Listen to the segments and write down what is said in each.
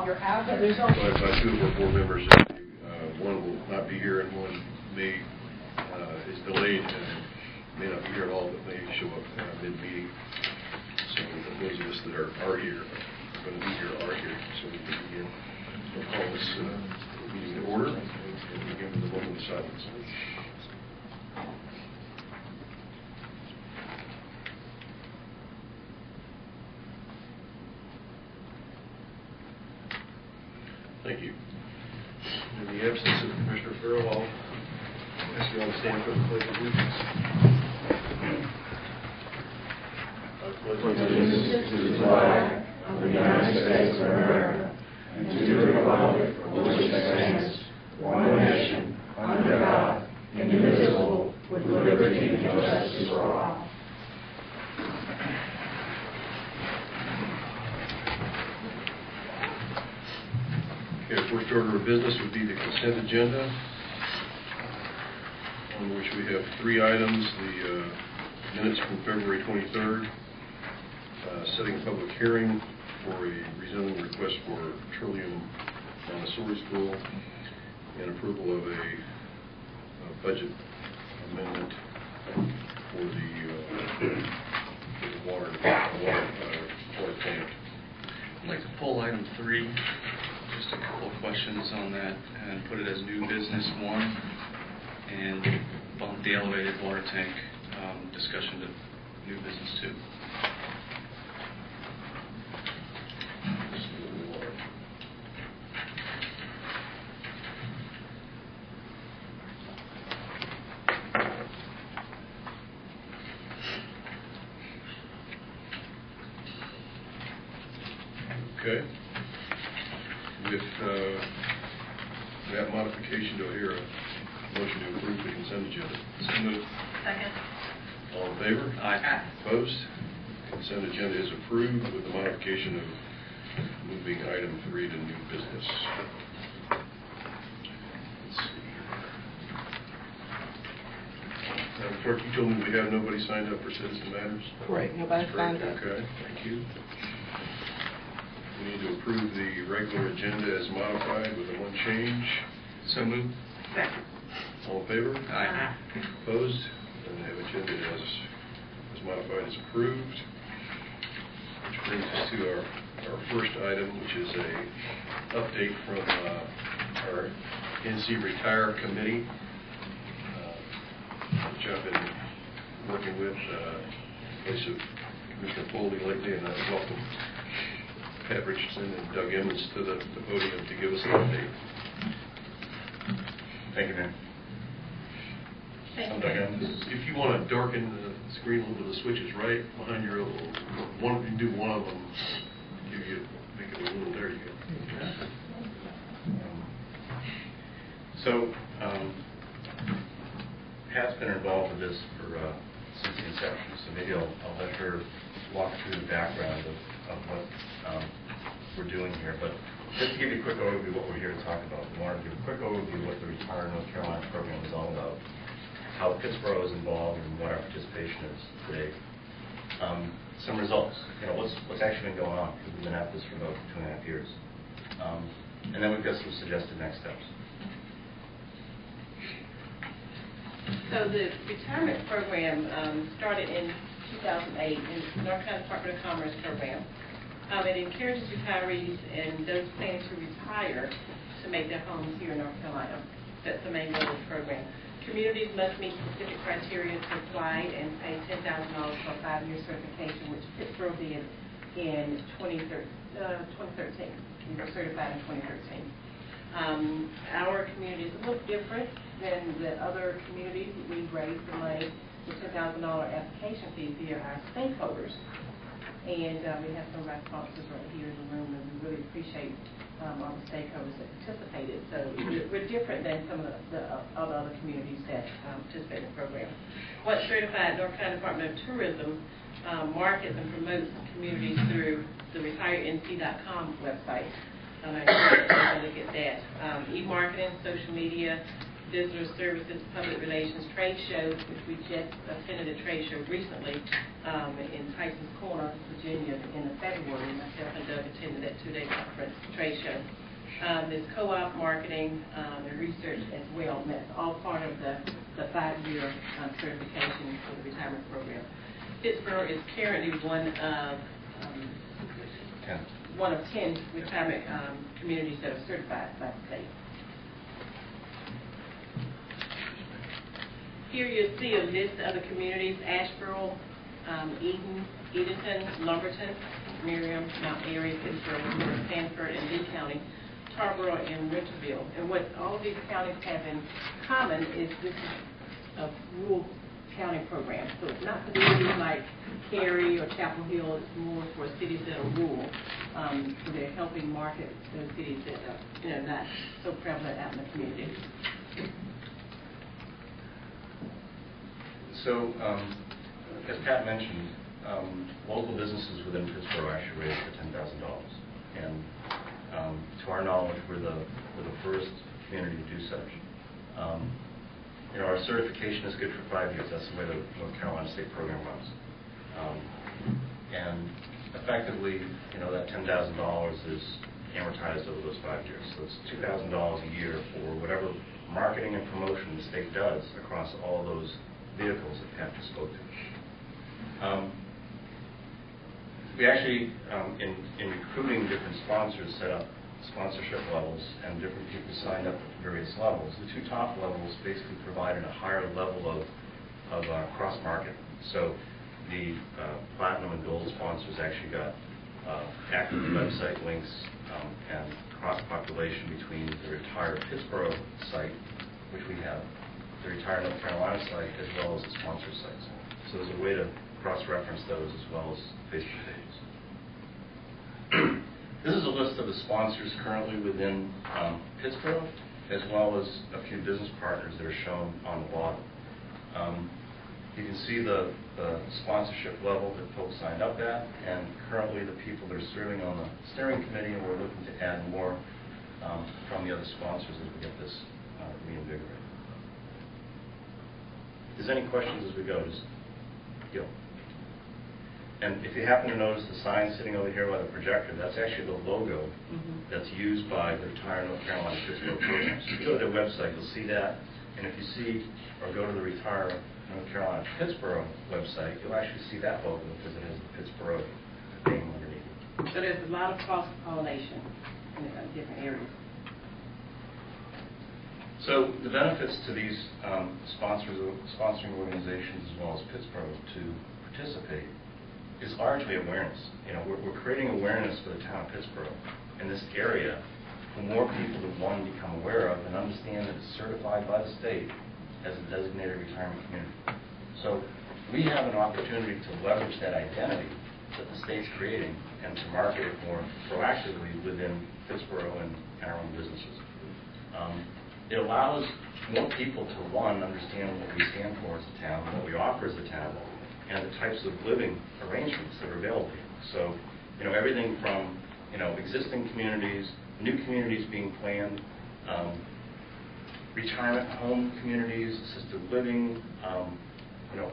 your house, but there's no... By two of our board members, one will not be here and one may is delayed and may not be here at all, but may show up mid-meeting. So those of us that are here, going to be here, are here, so we can begin. We'll call this meeting to order and begin with the moment of silence. Thank you. In the absence of Commissioner Farrell, I'll ask you all to stand for the Pledge of Allegiance. I pledge allegiance to the flag of the United States of America and to the republic for which it stands, one nation, under God, indivisible, with liberty and justice for all. Okay, first order of business would be the consent agenda, on which we have 3 items. The minutes from February 23rd, setting a public hearing for a rezoning request for Trillium Montessori School, and approval of a budget amendment for the water plant. I'd like to pull item 3. Just a couple of questions on that and put it as new business 1 and bump the elevated water tank discussion to new business 2. Okay. With that modification, do I hear a motion to approve the consent agenda? So moved. Second. All in favor? Aye. Opposed? Consent agenda is approved with the modification of moving item 3 to new business. Let's see here. Madam Clerk, you told me we have nobody signed up for Citizen Matters? Correct. Nobody signed up. Okay, thank you. We need to approve the regular agenda as modified with the one change. So moved. Second. All in favor? Aye. Opposed? And the agenda as modified is approved. Which brings us to our first item, which is a update from our NC Retire Committee, which I've been working with in place of Commissioner Foley lately, and I welcome Pat Richardson and Doug Emmons to the podium to give us an update. Thank you, Mayor. I'm Doug Emmons. If you want to darken the screen a little bit, the switch is right behind your little one. You can do one of them. Make it a little. There you go. So, Pat's been involved with this since the inception. So maybe I'll let her walk through the background of what we're doing here. But just to give you a quick overview of what we're here to talk about, we want to give a quick overview of what the Retire North Carolina program is all about, how Pittsboro is involved, and what our participation is today. Some results. What's actually been going on, because we've been at this for about 2.5 years. And then we've got some suggested next steps. So the retirement program started in 2008 in the North Carolina Department of Commerce program. It encourages retirees and those planning to retire to make their homes here in North Carolina. That's the main goal of the program. Communities must meet specific criteria to apply and pay $10,000 for a 5-year certification, which Pittsboro did in 2013. We were certified in 2013. Our community is a little different than the other communities. We raised the money, the $10,000 application fee via our stakeholders. And we have some of our sponsors right here in the room, and we really appreciate all the stakeholders that participated. So we're different than some of the other communities that participate in the program. Once certified, North Carolina Department of Tourism markets and promotes communities through the retirenc.com website. I encourage you to look at that. E-marketing, social media, visitor services, public relations, trade shows, which we just attended a trade show recently in Tyson's Corner, Virginia, in February. Myself and Doug attended that 2-day conference trade show. There's co-op marketing and research as well, and that's all part of the 5-year certification for the retirement program. Pittsboro is currently one of 10 retirement communities that are certified by the state. Here you see a list of the communities: Asheboro, Eden, Edenton, Lumberton, Merriam, Mount Airy, Pittsboro, Sanford, and Lee County, Tarboro, and Winterville. And what all of these counties have in common is this is a rural county program. So it's not for cities like Cary or Chapel Hill. It's more for cities that are rural. So they're helping market those cities that are not so prevalent out in the community. So, as Pat mentioned, local businesses within Pittsboro actually raised for $10,000, and to our knowledge, we're the first community to do such. Our certification is good for 5 years. That's the way the North Carolina State program runs, and effectively, that $10,000 is amortized over those 5 years. So it's $2,000 a year for whatever marketing and promotion the state does across all those vehicles that Pat just spoke to. We actually, in recruiting different sponsors, set up sponsorship levels, and different people signed up at various levels. The 2 top levels basically provided a higher level of cross-market. So the platinum and gold sponsors actually got active website links and cross-population between the retired Pittsboro site, which we have, the retired North Carolina site, as well as the sponsor sites. So there's a way to cross-reference those as well as Facebook pages. This is a list of the sponsors currently within Pittsboro, as well as a few business partners that are shown on the bottom. You can see the sponsorship level that folks signed up at, and currently the people that are serving on the steering committee, and we're looking to add more from the other sponsors as we get this reinvigorated. If there's any questions as we go, just go. And if you happen to notice the sign sitting over here by the projector, that's actually the logo that's used by the Retire North Carolina Pittsboro program. So if you go to their website, you'll see that. And if you see or go to the Retire North Carolina Pittsboro website, you'll actually see that logo because it has the Pittsboro name underneath. So there's a lot of cross-pollination in different areas. So the benefits to these sponsoring organizations as well as Pittsboro to participate is largely awareness. We're creating awareness for the town of Pittsboro in this area for more people to, one, become aware of and understand that it's certified by the state as a designated retirement community. So we have an opportunity to leverage that identity that the state's creating and to market it more proactively within Pittsboro and our own businesses. It allows more people to, one, understand what we stand for as a town, what we offer as a town, and the types of living arrangements that are available. So, everything from, existing communities, new communities being planned, retirement home communities, assisted living,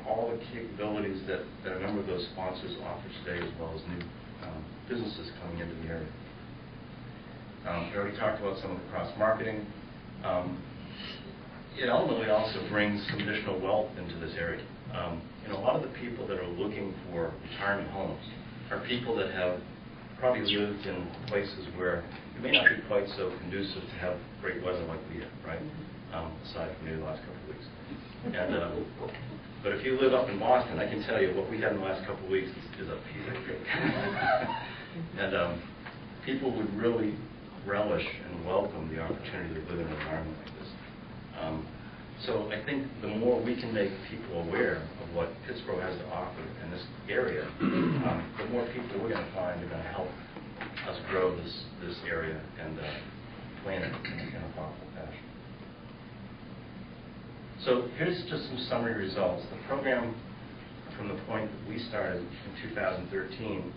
all the capabilities that a number of those sponsors offer today, as well as new businesses coming into the area. We already talked about some of the cross-marketing. It ultimately also brings some additional wealth into this area. A lot of the people that are looking for retirement homes are people that have probably lived in places where it may not be quite so conducive to have great weather like we have, right? Aside from maybe the last couple of weeks. And but if you live up in Boston, I can tell you what we had in the last couple of weeks is a piece of cake. And people would really relish and welcome the opportunity to live in an environment like this. So I think the more we can make people aware of what Pittsboro has to offer in this area, the more people we're going to find are going to help us grow this area and plan it in a thoughtful fashion. So here's just some summary results. The program, from the point that we started in 2013,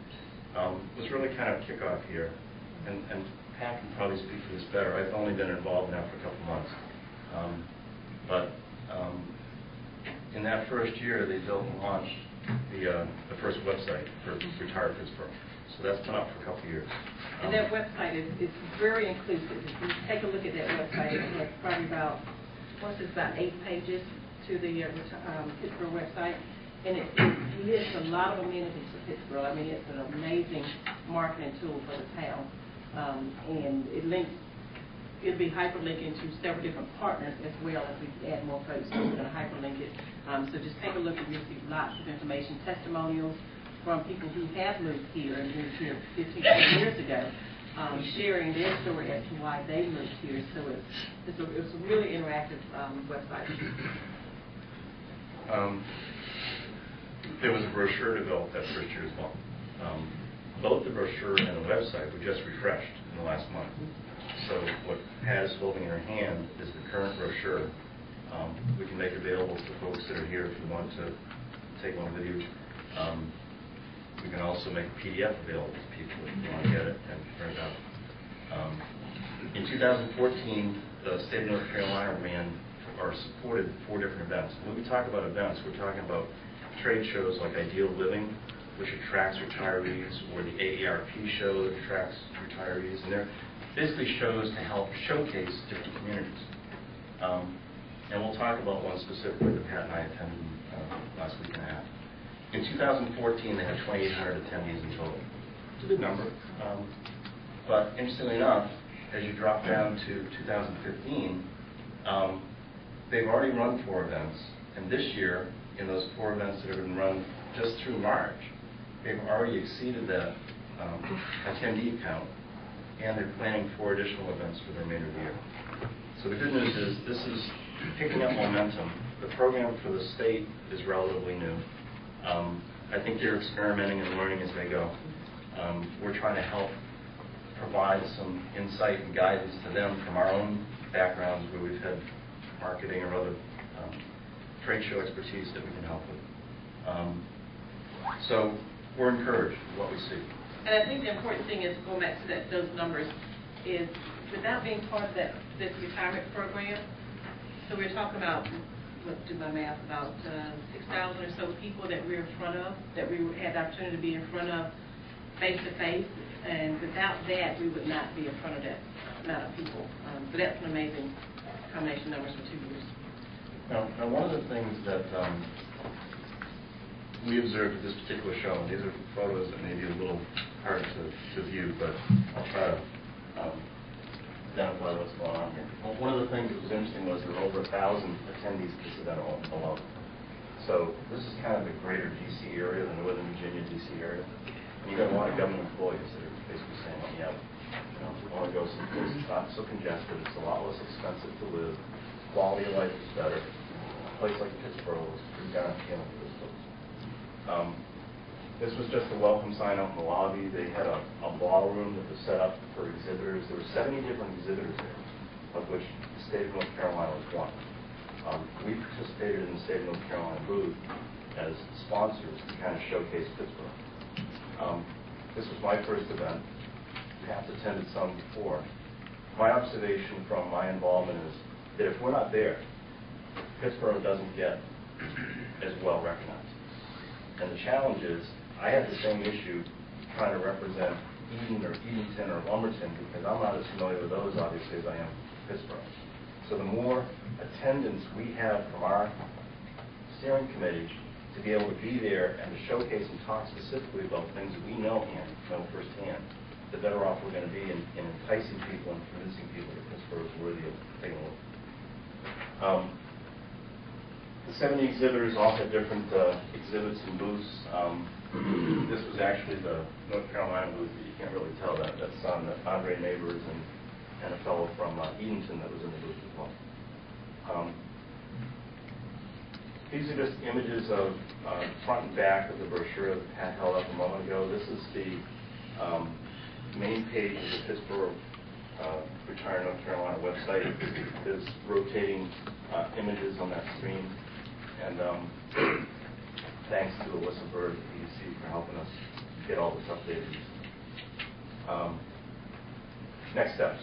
was really kind of kickoff here. And Pat can probably speak to this better. I've only been involved now for a couple months. But in that first year, they built and launched the first website for Retire Pittsboro. So that's been up for a couple of years. And that website is very inclusive. If you take a look at that website, it has probably about 8 pages to the Pittsboro website. And it lists a lot of amenities for Pittsboro. I mean, it's an amazing marketing tool for the town. And it'll be hyperlinking to several different partners as well as we add more folks. So we're going to hyperlink it. So just take a look and you'll see lots of information, testimonials from people who have moved here and moved here 15, 20 years ago, sharing their story as to why they moved here. So it's a really interactive website. There was a brochure developed that first year as well. Both the brochure and the website were just refreshed in the last month. So what Pat is holding in her hand is the current brochure. We can make available to folks that are here if you want to take one with you. We can also make a PDF available to people if you want to get it and print it out. In 2014, the state of North Carolina supported 4 different events. When we talk about events, we're talking about trade shows like Ideal Living, which attracts retirees, or the AARP show that attracts retirees. And they're basically shows to help showcase different communities. And we'll talk about one specifically that Pat and I attended last week and a half. In 2014, they had 2,800 attendees in total. It's a good number. But interestingly enough, as you drop down to 2015, they've already run 4 events. And this year, in those 4 events that have been run just through March, they've already exceeded that attendee count, and they're planning 4 additional events for the remainder of the year. So the good news is this is picking up momentum. The program for the state is relatively new. I think they're experimenting and learning as they go. We're trying to help provide some insight and guidance to them from our own backgrounds where we've had marketing or other trade show expertise that we can help with. So we're encouraged with what we see. And I think the important thing is, going back to those numbers, is without being part of this retirement program, so we're talking about, let's do my math, about 6,000 or so people that we're in front of, that we had the opportunity to be in front of face-to-face, and without that, we would not be in front of that amount of people. So that's an amazing combination of numbers for 2 years. Now one of the things that we observed at this particular show, and these are photos that may be a little hard to view, but I'll try to identify what's going on here. Well, one of the things that was interesting was there were over 1,000 attendees to this event alone. So this is kind of the greater D.C. area, the Northern Virginia, D.C. area. And you've got a lot of government employees that are basically saying, oh, yeah, we want to go someplace it's not so congested, it's a lot less expensive to live, quality of life is better. A place like Pittsboro is pretty darn appealing to those folks. This was just a welcome sign out in the lobby. They had a ballroom that was set up for exhibitors. There were 70 different exhibitors there, of which the state of North Carolina was one. We participated in the state of North Carolina booth as sponsors to kind of showcase Pittsboro. This was my first event. Pat attended some before. My observation from my involvement is that if we're not there, Pittsboro doesn't get as well recognized. And the challenge is, I have the same issue trying to represent Eden or Edenton or Lumberton because I'm not as familiar with those, obviously, as I am Pittsboro. So the more attendance we have from our steering committee to be able to be there and to showcase and talk specifically about things that we know firsthand, the better off we're going to be in enticing people and convincing people that Pittsboro is worthy of taking a look. The 70 exhibitors all had different exhibits and booths. This was actually the North Carolina booth, but you can't really tell that. That's Andre Neighbors and a fellow from Edenton that was in the booth as well. These are just images of front and back of the brochure that Pat held up a moment ago. This is the main page of the Pittsboro Retire North Carolina website. There's rotating images on that screen. And thanks to Alyssa Bird at EDC for helping us get all this updated. Next steps.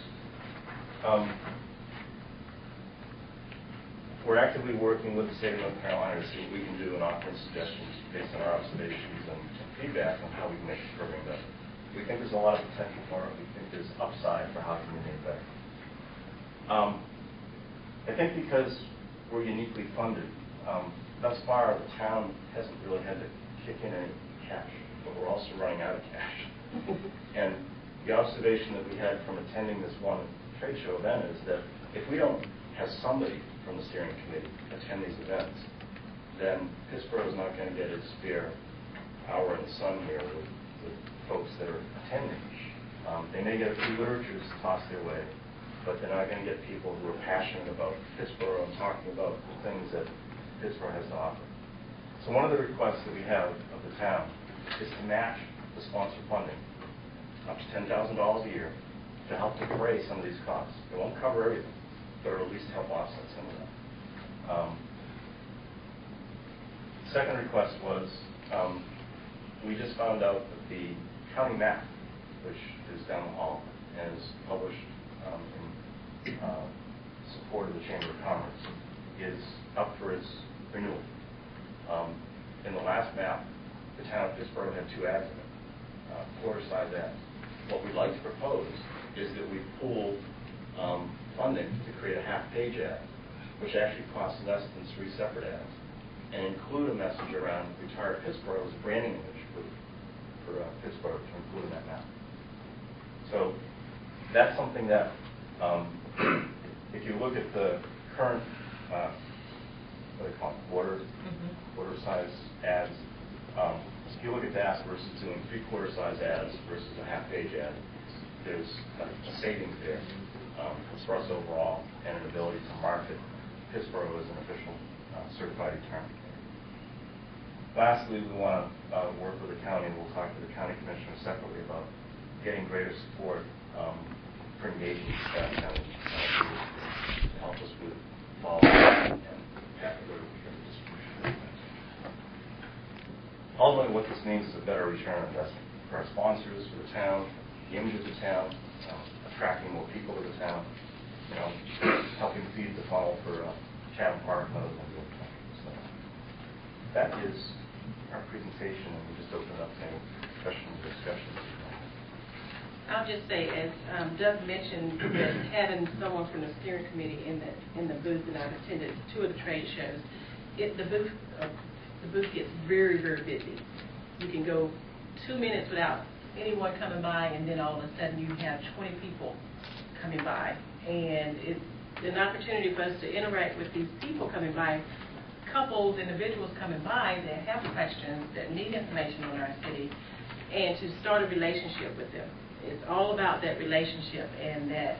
we're actively working with the state of North Carolina to see what we can do and offering suggestions based on our observations and feedback on how we can make the program better. We think there's a lot of potential for it. We think there's upside for how we can make it better. I think because we're uniquely funded, thus far the town hasn't really had to kick in any cash, but we're also running out of cash. And the observation that we had from attending this one trade show event is that if we don't have somebody from the steering committee attend these events, then Pittsboro is not going to get its fair hour in the sun here with folks that are attending. They may get a few literatures tossed their way, but they're not going to get people who are passionate about Pittsboro and talking about the things that Pittsboro has to offer. So one of the requests that we have of the town is to match the sponsor funding up to $10,000 a year to help defray some of these costs. It won't cover everything, but it'll at least help offset some of that. Second request was, we just found out that the county map, which is down the hall and is published in support of the Chamber of Commerce, is up for its renewal. In the last map, the town of Pittsboro had 2 ads in it, quarter-size ads. What we'd like to propose is that we pool funding to create a half-page ad, which actually costs less than 3 separate ads, and include a message around Retire Pittsboro as a branding image for Pittsboro to include in that map. So that's something that, if you look at the current, what do they call it, quarter-size ads, if you look at that versus doing 3/4 size ads versus a half-page ad, there's a savings there for us overall and an ability to market Pittsboro as an official certified attorney. Lastly, we want to work with the county, and we'll talk to the county commissioner separately about getting greater support for engaging staff county to help us with follow-up and capital distribution. Ultimately, what this means is a better return on investment for our sponsors, for the town, the image of the town, attracting more people to the town, helping feed the funnel for Chatham Park and other things like that. So that is our presentation, and we just open it up to any questions or discussions. I'll just say, as Doug mentioned, that having someone from the steering committee in the booth, and I've attended 2 of the trade shows, the booth gets very, very busy. You can go 2 minutes without anyone coming by, and then all of a sudden you have 20 people coming by, and it's an opportunity for us to interact with these people coming by, couples, individuals coming by that have questions, that need information on our city, and to start a relationship with them. It's all about that relationship and that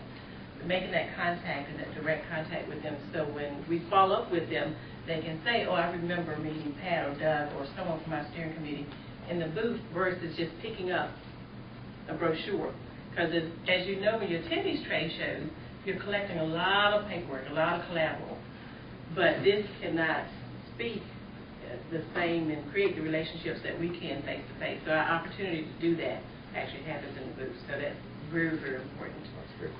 making that contact and that direct contact with them, so when we follow up with them, they can say, oh, I remember meeting Pat or Doug or someone from our steering committee in the booth, versus just picking up a brochure. Because as you know, when you attend these trade shows, you're collecting a lot of paperwork, a lot of collateral, but this cannot speak the same and create the relationships that we can face-to-face. So our opportunity to do that actually happens in the booth. So that's very, very important. That's great.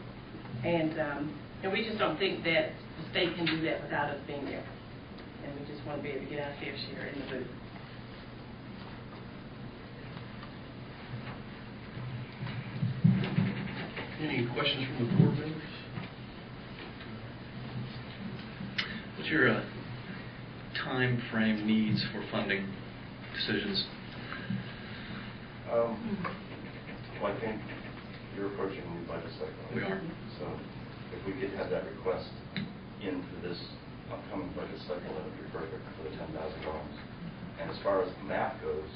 And we just don't think that the state can do that without us being there. And we just want to be able to get our fair share in the booth. Any questions from the board members? What's your time frame needs for funding decisions? Well, I think you're approaching the new budget cycle. We are. So if we could have that request in for this upcoming budget cycle, that would be perfect for the $10,000. And as far as the map goes,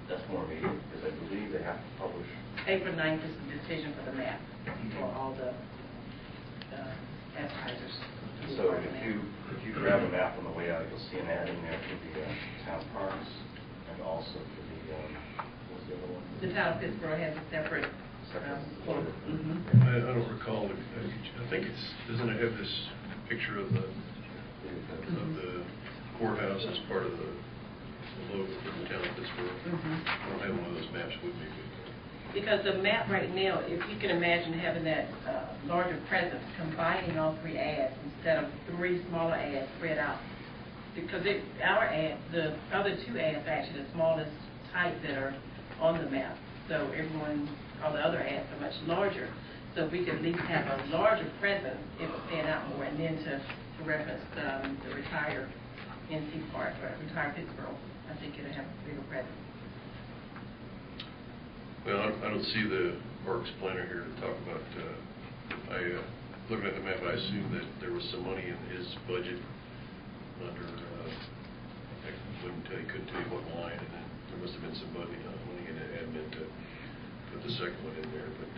that's more immediate, because I believe they have to publish. April 9th is the decision for the map for all the advertisers. So if you grab a map on the way out, you'll see an ad in there for the town parks, and also for the what's the other one? The town of Pittsboro has a separate. I don't recall. I think it's, doesn't it have this picture of the courthouse as part of the logo for the town of Pittsboro? I don't have one of those maps with me. Because the map right now, if you can imagine having that larger presence, combining all 3 ads instead of 3 smaller ads spread out. Because our ad, the other 2 ads are actually the smallest type that are on the map. So all the other ads are much larger. So if we could at least have a larger presence, it would stand out more. And then to reference the retired NC Park, or retired Pittsburgh, I think it'll have a bigger presence. Well, I don't see the parks planner here to talk about, looking at the map, I assume that there was some money in his budget under, couldn't tell you what line, and then there must have been some money in admin to put the second one in there, but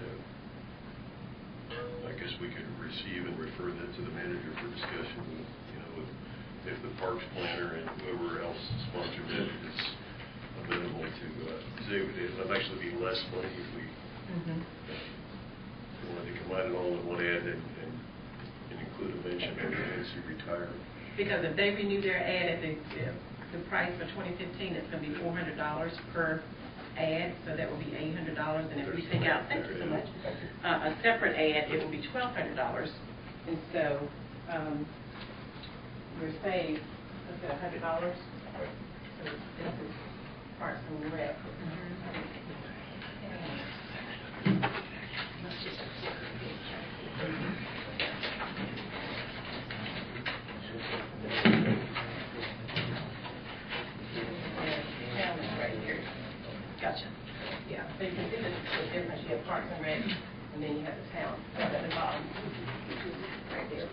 I guess we could receive and refer that to the manager for discussion, if the parks planner and whoever else sponsored it is amenable to, it would actually be less money if we wanted to combine it all in one ad and include a mention of those who retire. Because if they renew their ad at the price for 2015, it's going to be $400 per ad, so that will be $800. And if we take out, thank you so much, a separate ad, it will be $1,200. And so we're saving, what's that, $100? So this is Parks and Rec. Gotcha. Yeah, so you can see the difference. You have Parks and Rec, and then you have the town right at the bottom, right there.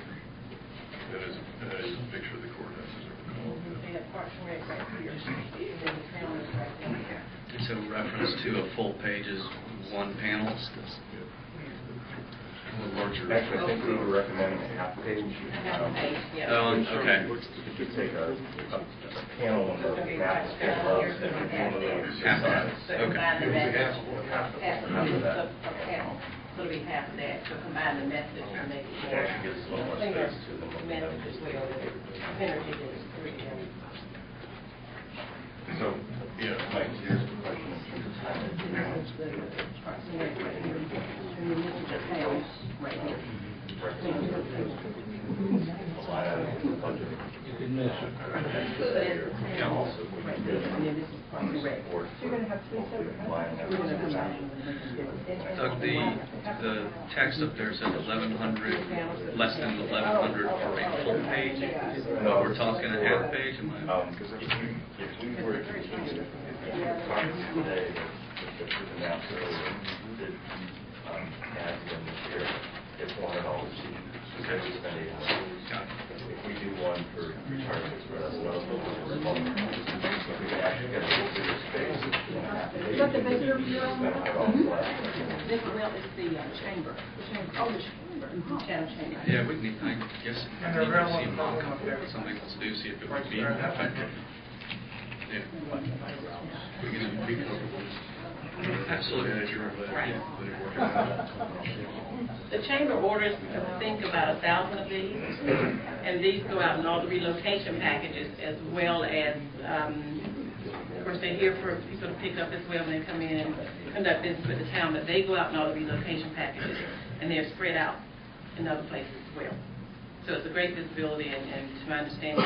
That is a picture of the courthouse, as I recall. They have Parks and Rec right here, and then the town is right there. It's a reference to a full page is one panel. Actually, I think we were recommending a half page. Half page, yeah. Oh, okay. If you take a panel on the map, it's above, Here's the half there. Half that. So Okay. combine the message, half half of of this, that. so it'll be half of that, so combine the message and make it It more actually gives a little more clear space to them. message as well, synergy that is three. So, Mike, here's the question in terms of time. This is the Parks and Rec right here, and then this is the town right here. A line item in the budget. So there's the town right there, and then this is Parks and Rec. You're going to have 3 separate Line We're gonna item. combine them. Doug, the text up there says 1,100, less than 1,100 for a full page. No. We're talking a half page, am I? If we were to continue, if we were talking today, if it was announced earlier, that ads in this year, it's $400 cheap, because we spend $800. Got it. If we do one for retirement, that's another little bit more. So we can actually get a little bigger space. Is that the bigger bureau? Spend $100 less. This, well, it's the chamber. Oh, the chamber. Town chamber. Yeah, we need, I guess, we need to see a mock-up of what somebody wants to do, see if it would be more effective. Yeah. We can be comfortable. Absolutely. Manager of that. Right. Let it work out. The chamber orders, I think, about 1,000 of these, and these go out in all the relocation packages, as well as, of course, they're here for people to pick up as well when they come in and conduct business with the town, but they go out in all the relocation packages, and they're spread out in other places as well. So it's a great visibility, and to my understanding,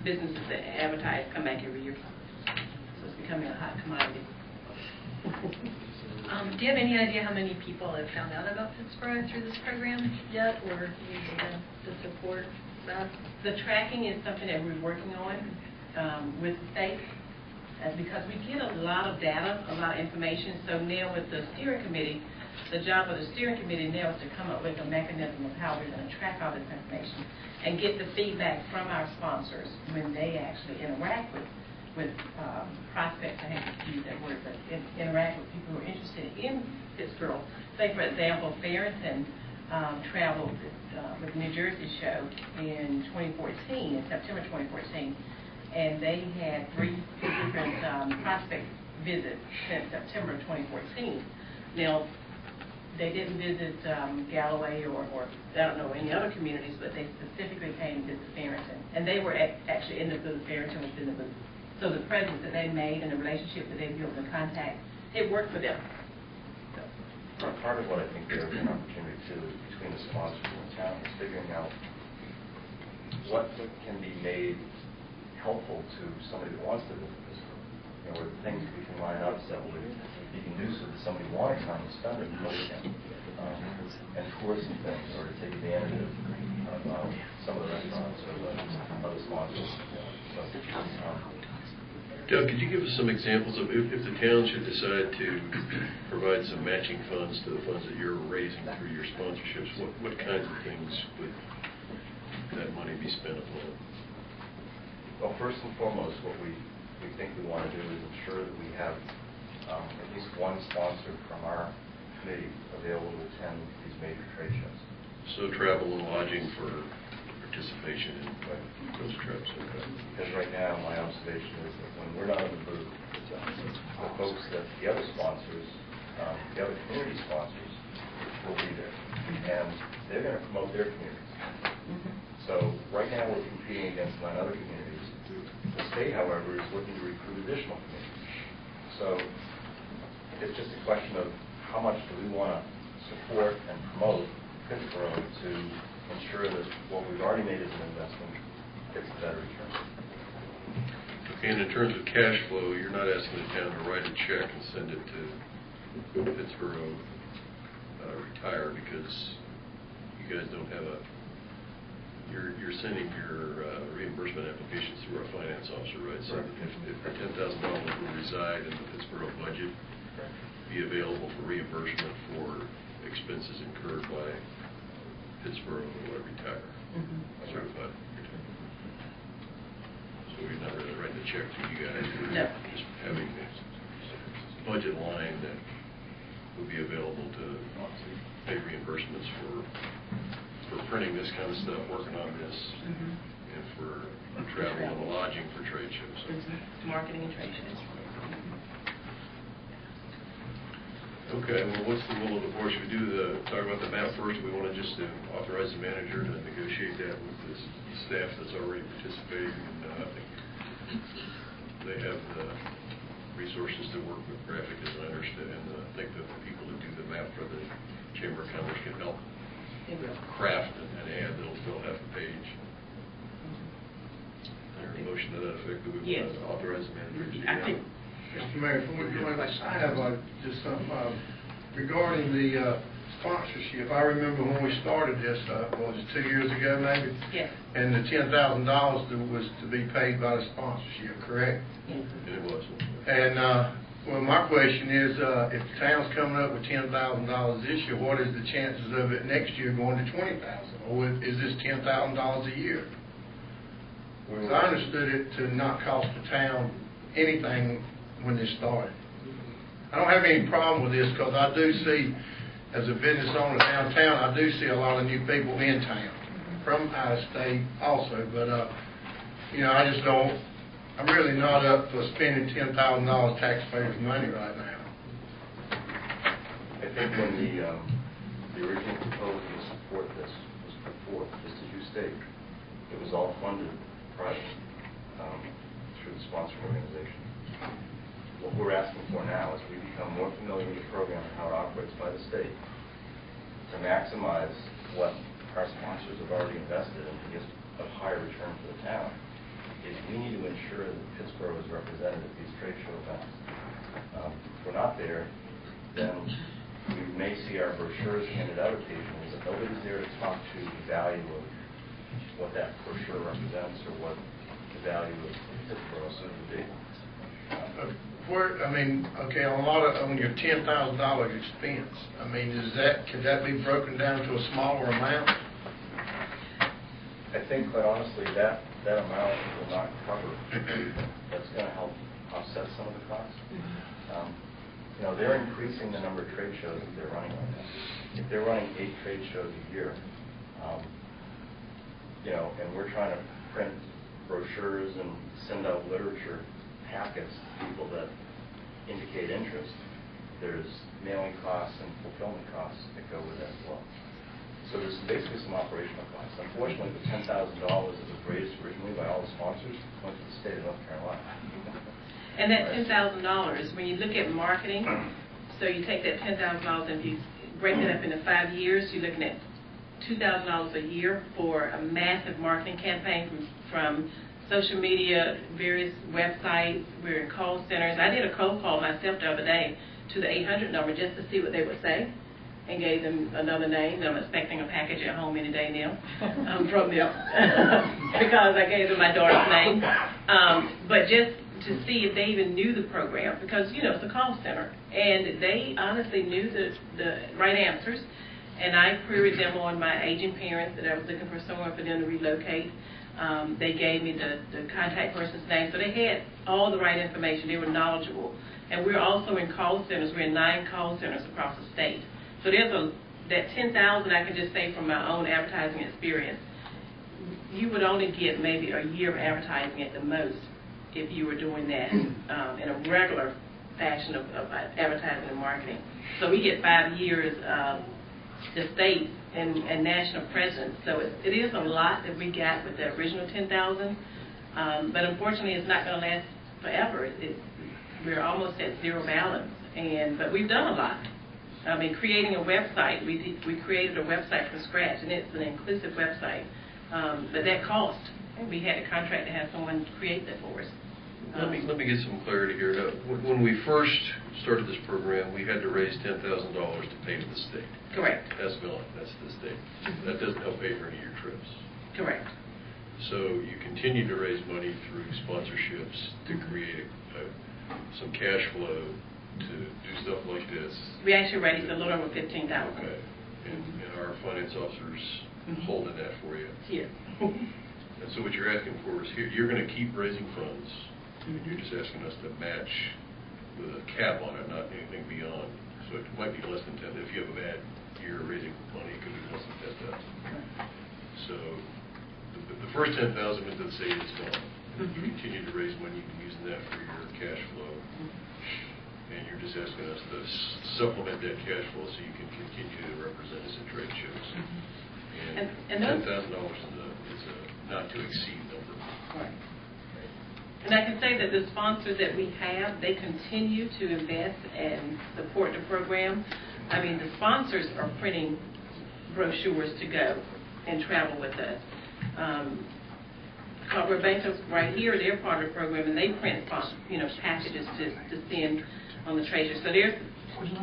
businesses that advertise come back every year. So it's becoming a hot commodity. Do you have any idea how many people have found out about Pittsburgh through this program yet, or using the support that? The tracking is something that we're working on with the state, because we get a lot of data, a lot of information. So now with the steering committee, the job of the steering committee now is to come up with a mechanism of how we're going to track all this information and get the feedback from our sponsors when they actually interact with prospects. I hate to use that word, but interact with people who are interested in Pittsburgh. Say, for example, Farrington traveled with the New Jersey show in 2014, in September 2014, and they had 3 different prospect visits since September 2014. Now, they didn't visit Galloway or I don't know, any other communities, but they specifically came to visit Farrington. And they were actually in the booth. Farrington was in the booth. So the presence that they made and the relationship that they built, the contact, it worked for them. part of what I think there's an opportunity too between the sponsors and the town is figuring out what can be made helpful to somebody that wants to visit this room. You know, or the things we can line up that would be conducive to somebody wanting to come and spend it for weekend, and tour some things, or to take advantage of some of the restaurants or the other sponsors. Doug, could you give us some examples of if the town should decide to provide some matching funds to the funds that you're raising through your sponsorships, what kinds of things would that money be spent upon? Well, first and foremost, what we think we want to do is ensure that we have at least one sponsor from our committee available to attend these major trade shows. So travel and lodging for participation in those trips. Okay. Because right now, my observation is that when we're not in the booth, the folks that the other sponsors, the other community sponsors, will be there, and they're going to promote their communities. So right now, we're competing against 9 other communities. The state, however, is looking to recruit additional communities. So it's just a question of how much do we want to support and promote Pittsboro to ensure that what we've already made as an investment gets a better return. Okay, and in terms of cash flow, you're not asking the town to write a check and send it to Pittsboro Retire because you guys don't have a. You're sending your reimbursement applications through our finance officer, right? So if the $10,000 would reside in the Pittsboro budget, be available for reimbursement for expenses incurred by Pittsboro Retire certified. So we're not really writing a check to you guys. No. Just having a budget line that would be available to pay reimbursements for printing this kind of stuff, working on this, and for travel and lodging for trade shows. Marketing and trade shows. Okay, well, what's the will of the board? Should we talk about the map first? We want to just authorize the manager to negotiate that with the staff that's already participating. And I think they have the resources to work with graphic designers, and I think that the people that do the map for the Chamber of Commerce can help craft and add. They'll have a page. There's a motion to that effect that we would authorize the manager to do that. Mr. Mayor, before we go in, I have just some regarding the sponsorship. I remember when we started this, was it 2 years ago maybe? Yes. And the $10,000 was to be paid by the sponsorship, correct? Yes. And it was. And well, my question is, if the town's coming up with $10,000 this year, what is the chances of it next year going to $20,000? Or is this $10,000 a year? Because I understood it to not cost the town anything when this started. I don't have any problem with this because I do see, as a business owner downtown, I do see a lot of new people in town from out of state also. But, you know, I just don't. I'm really not up for spending $10,000 taxpayers' money right now. I think when the original proposal to support this was put forth, just as you state, it was all funded privately through the sponsor organization. What we're asking for now is we become more familiar with the program and how it operates by the state to maximize what our sponsors have already invested and to get a higher return for the town. Is we need to ensure that Pittsboro is represented at these trade show events. If we're not there, then we may see our brochures handed out occasionally, but nobody's there to talk to the value of what that brochure represents or what the value of Pittsboro is going to be. I mean, okay, on your $10,000 expense, I mean, could that be broken down to a smaller amount? I think, quite honestly, that amount will not cover. That's going to help offset some of the costs. You know, they're increasing the number of trade shows that they're running right now. If they're running 8 trade shows a year, you know, and we're trying to print brochures and send out literature packets to people that indicate interest, there's mailing costs and fulfillment costs that go with that as well. So there's basically some operational costs. Unfortunately, the $10,000 that was raised originally by all the sponsors went to the state of North Carolina. And that $10,000, when you look at marketing, so you take that $10,000 and break that up into 5 years, you're looking at $2,000 a year for a massive marketing campaign from social media, various websites. We're in call centers. I did a cold call myself the other day to the 800 number just to see what they would say, and gave them another name. I'm expecting a package at home any day now from them because I gave them my daughter's name. But just to see if they even knew the program, because, you know, it's a call center, and they honestly knew the right answers. And I queried them on my aging parents that I was looking for somewhere for them to relocate. They gave me the contact person's name, so they had all the right information. They were knowledgeable. And we're also in call centers. We're in 9 call centers across the state. So there's that 10,000, I can just say from my own advertising experience, you would only get maybe a year of advertising at the most if you were doing that in a regular fashion of advertising and marketing. So we get 5 years of the state and national presence. So it is a lot that we got with the original 10,000, but unfortunately it's not going to last forever. We're almost at zero balance, but we've done a lot. I mean, creating a website, we created a website from scratch, and it's an inclusive website, but that cost. We had a contract to have someone create that for us. Let me get some clarity here. Now, when we first started this program, we had to raise $10,000 to pay to the state. Correct. That's gone. That's the state. That doesn't help pay for any of your trips. Correct. So you continue to raise money through sponsorships to create some cash flow to do stuff like this. We actually raised a little over $15,000. Okay. And our finance officer's holding that for you. Here. And so what you're asking for is here, you're going to keep raising funds. You're just asking us to match with a cap on it, not anything beyond. So it might be less than 10. If you have a bad year raising money, it could be less than 10,000. So the first 10,000 into the state is gone. And if you continue to raise money, you've been using that for your cash flow. And you're just asking us to supplement that cash flow so you can continue to represent us at trade shows. And $10,000 is a not to exceed number. Right. And I can say that the sponsors that we have, they continue to invest and support the program. I mean, the sponsors are printing brochures to go and travel with us. Copper Bankers right here, they're part of the program, and they print, packages to send on the trade show. So there's,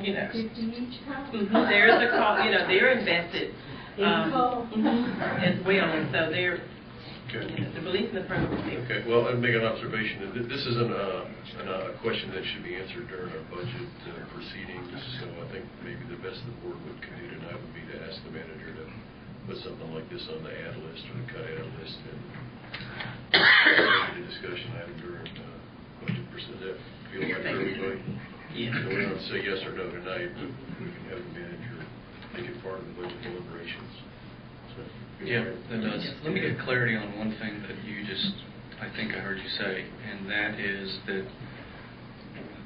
there's a call, they're invested as well, and so they're. Okay. The belief in the program is there. Okay, well, I'd make an observation. This isn't a question that should be answered during our budget proceedings, so I think maybe the best the board can do tonight would be to ask the manager to put something like this on the ad list or the cut ad list and the discussion item during budget percent. Does that feel right for everybody? Yeah. So we don't have to say yes or no tonight, but we can have the manager make it part of the budget deliberations. So, Yeah, that does. Let me get clarity on one thing that I think I heard you say, and that is that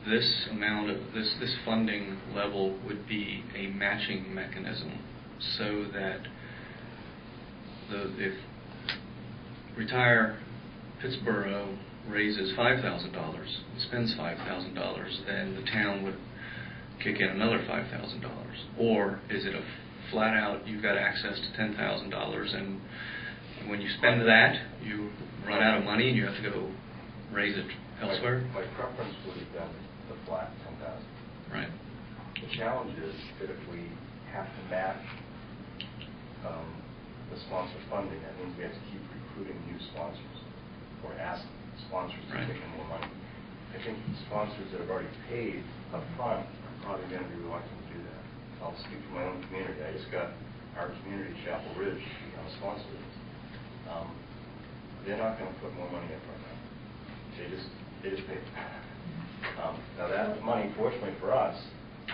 this amount of, this funding level would be a matching mechanism so that if Retire Pittsboro raises $5,000, spends $5,000, then the town would kick in another $5,000. Or is it a flat out, you've got access to $10,000, and when you spend that, you run out of money and you have to go raise it elsewhere? My preference would have been the flat 10,000. Right. The challenge is that if we have to match the sponsor funding, that means we have to keep recruiting new sponsors or ask sponsors to Right. take in more money. I think sponsors that have already paid up front are probably going to be reluctant to do that. I'll speak for my own community. I just got our community, Chapel Ridge, sponsored this. They're not going to put more money up right now. They just paid. Now that money, fortunately for us,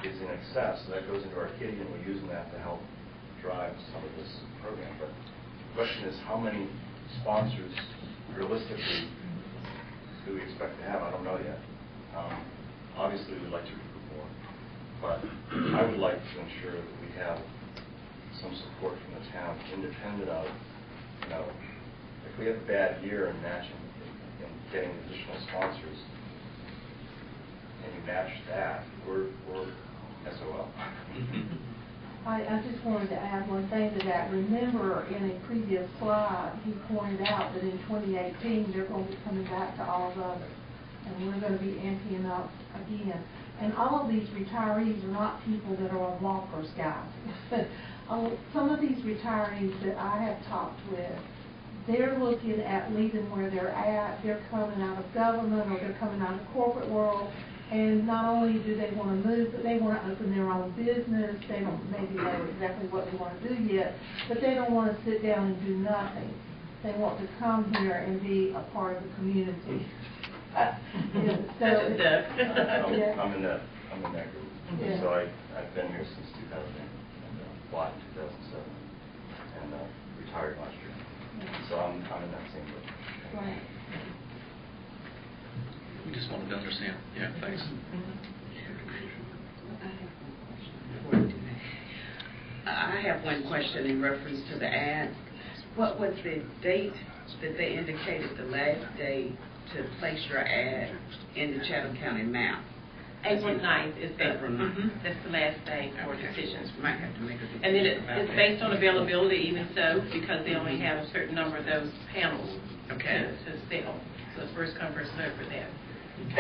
is in excess, so that goes into our kitty, and we're using that to help drive some of this program. But the question is, how many sponsors realistically do we expect to have? I don't know yet. Obviously, we'd like to recruit more, but I would like to ensure that we have some support from the town, independent of, if we have a bad year in matching and getting additional sponsors, and you match that, we're SOL. I just wanted to add one thing to that. Remember, in a previous slide, he pointed out that in 2018, they're going to be coming back to all of us, and we're going to be amping up again. And all of these retirees are not people that are on walkers, guys. Some of these retirees that I have talked with, they're looking at leaving where they're at. They're coming out of government or they're coming out of the corporate world. And not only do they want to move, but they want to open their own business. They don't maybe know exactly what they want to do yet, but they don't want to sit down and do nothing. They want to come here and be a part of the community. Such a duck. Yeah. I'm in that group. Yeah. So I've been here since 2008, and bought in 2007, and retired last year. So I'm in that same group. Right. We just wanted to understand. Yeah, thanks. I have one question in reference to the ad. What was the date that they indicated, the last day to place your ad in the Chatham County map? April 9th is April 9th. That's the last day for Okay. decisions. Might have to make a decision And then about it's that. based on availability even so, because they only have a certain number of those panels Okay. to sell. So it's first come, first served for them. So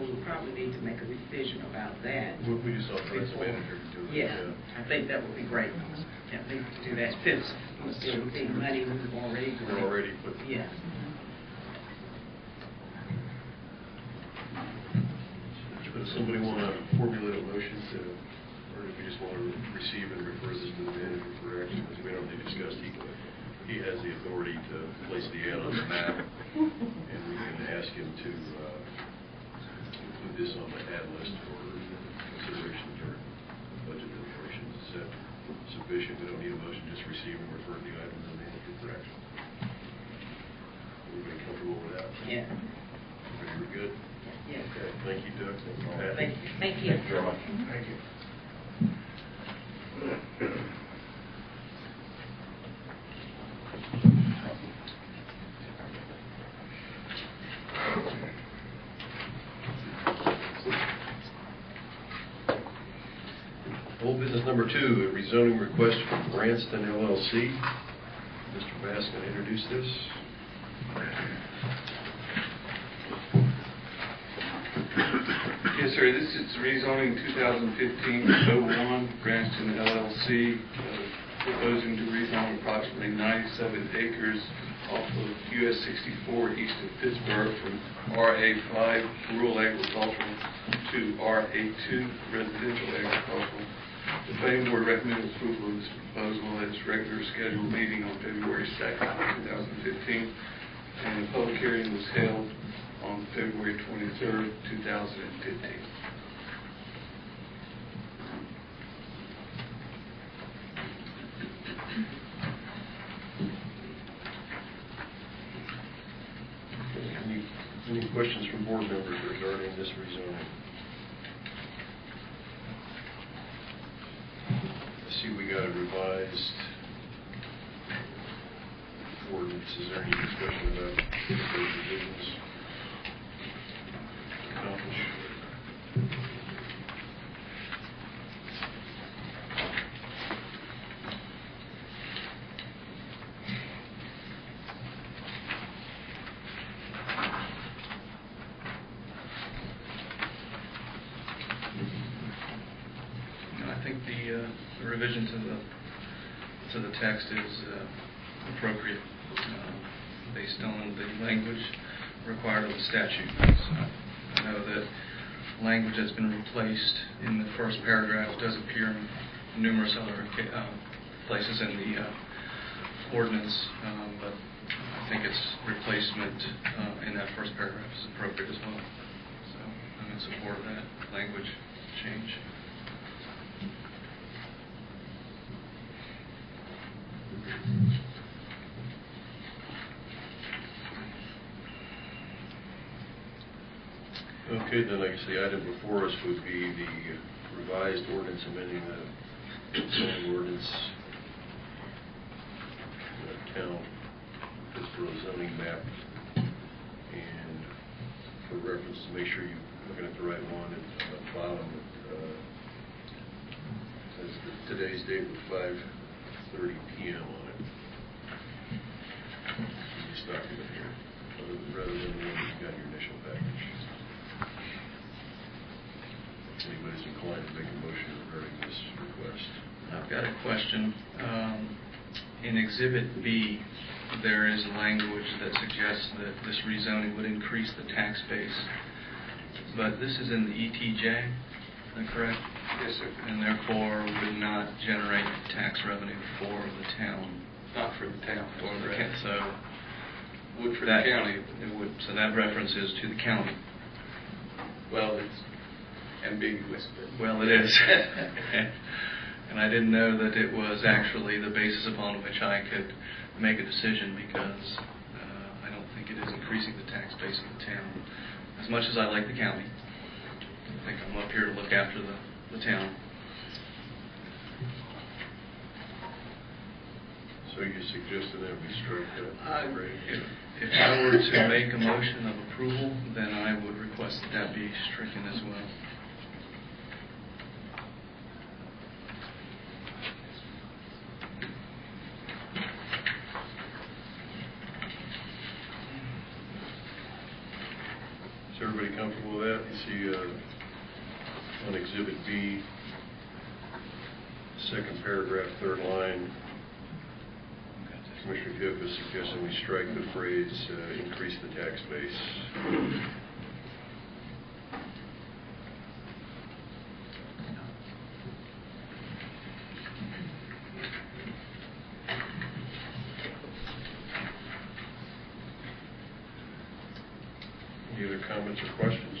we would probably need to make a decision about that. We just authorize the manager to do it. Yeah, I think that would be great. At least to do that, since it would be money we've already. We're already put. Yeah. Does somebody want to formulate a motion to, or if we just want to receive and refer this to the manager for action, as we already discussed, he has the authority to place the ad on the map, and we can ask him to include this on the ad list for consideration during budget deliberations. Is that sufficient? We don't need a motion, just receive and refer the item to the manager for action. Everybody comfortable with that? Yeah. Everybody, we're good? Yes. Okay, thank you, Doug. Thank you, Pat. Thank you. Thank you. Thank you very much. Thank you. Old business number 2, a rezoning request from Branston LLC. Mr. Bass can introduce this. Yes, sir. This is rezoning 2015-01, Branston LLC, proposing to rezone approximately 97 acres off of US 64 east of Pittsburgh from RA5 rural agricultural to RA2 residential agricultural. The planning board recommends approval of this proposal at its regular scheduled meeting on February 2nd, 2015, and the public hearing was held on February 23rd, 2015. Any questions from board members regarding this rezoning? I see we got a revised ordinance. Is there any discussion about those revisions? Accomplish. I think the revision to the text is appropriate based on the language required of the statute. So I know that language that's been replaced in the first paragraph does appear in numerous other places in the ordinance, but I think its replacement in that first paragraph is appropriate as well. So I'm in support of that language change. Okay, then I guess the item before us would be the revised ordinance amending the zoning ordinance, town Pittsburgh zoning map, and for reference, to make sure you're looking at the right one at the bottom, has today's date with 5:30 p.m. on it. This document here, rather than the one you got in your initial package. Anybody's inclined to make a motion regarding this request? I've got a question. In Exhibit B, there is language that suggests that this rezoning would increase the tax base, but this is in the ETJ, is that correct? Yes, sir. And therefore would not generate tax revenue for the town. Not for the town. For the county, so Would for that the county. it would. So that reference is to the county. Well, it's ambiguous, but. Well, it is. And I didn't know that it was actually the basis upon which I could make a decision, because I don't think it is increasing the tax base of the town. As much as I like the county, I think I'm up here to look after the town. So you suggested that we strike that phrase? If I were to make a motion of approval, then I would request that that be stricken as well. Is everybody comfortable with that? You see on Exhibit B, second paragraph, third line, Commissioner Fiocco is suggesting we strike the phrase, increase the tax base. Any other comments or questions?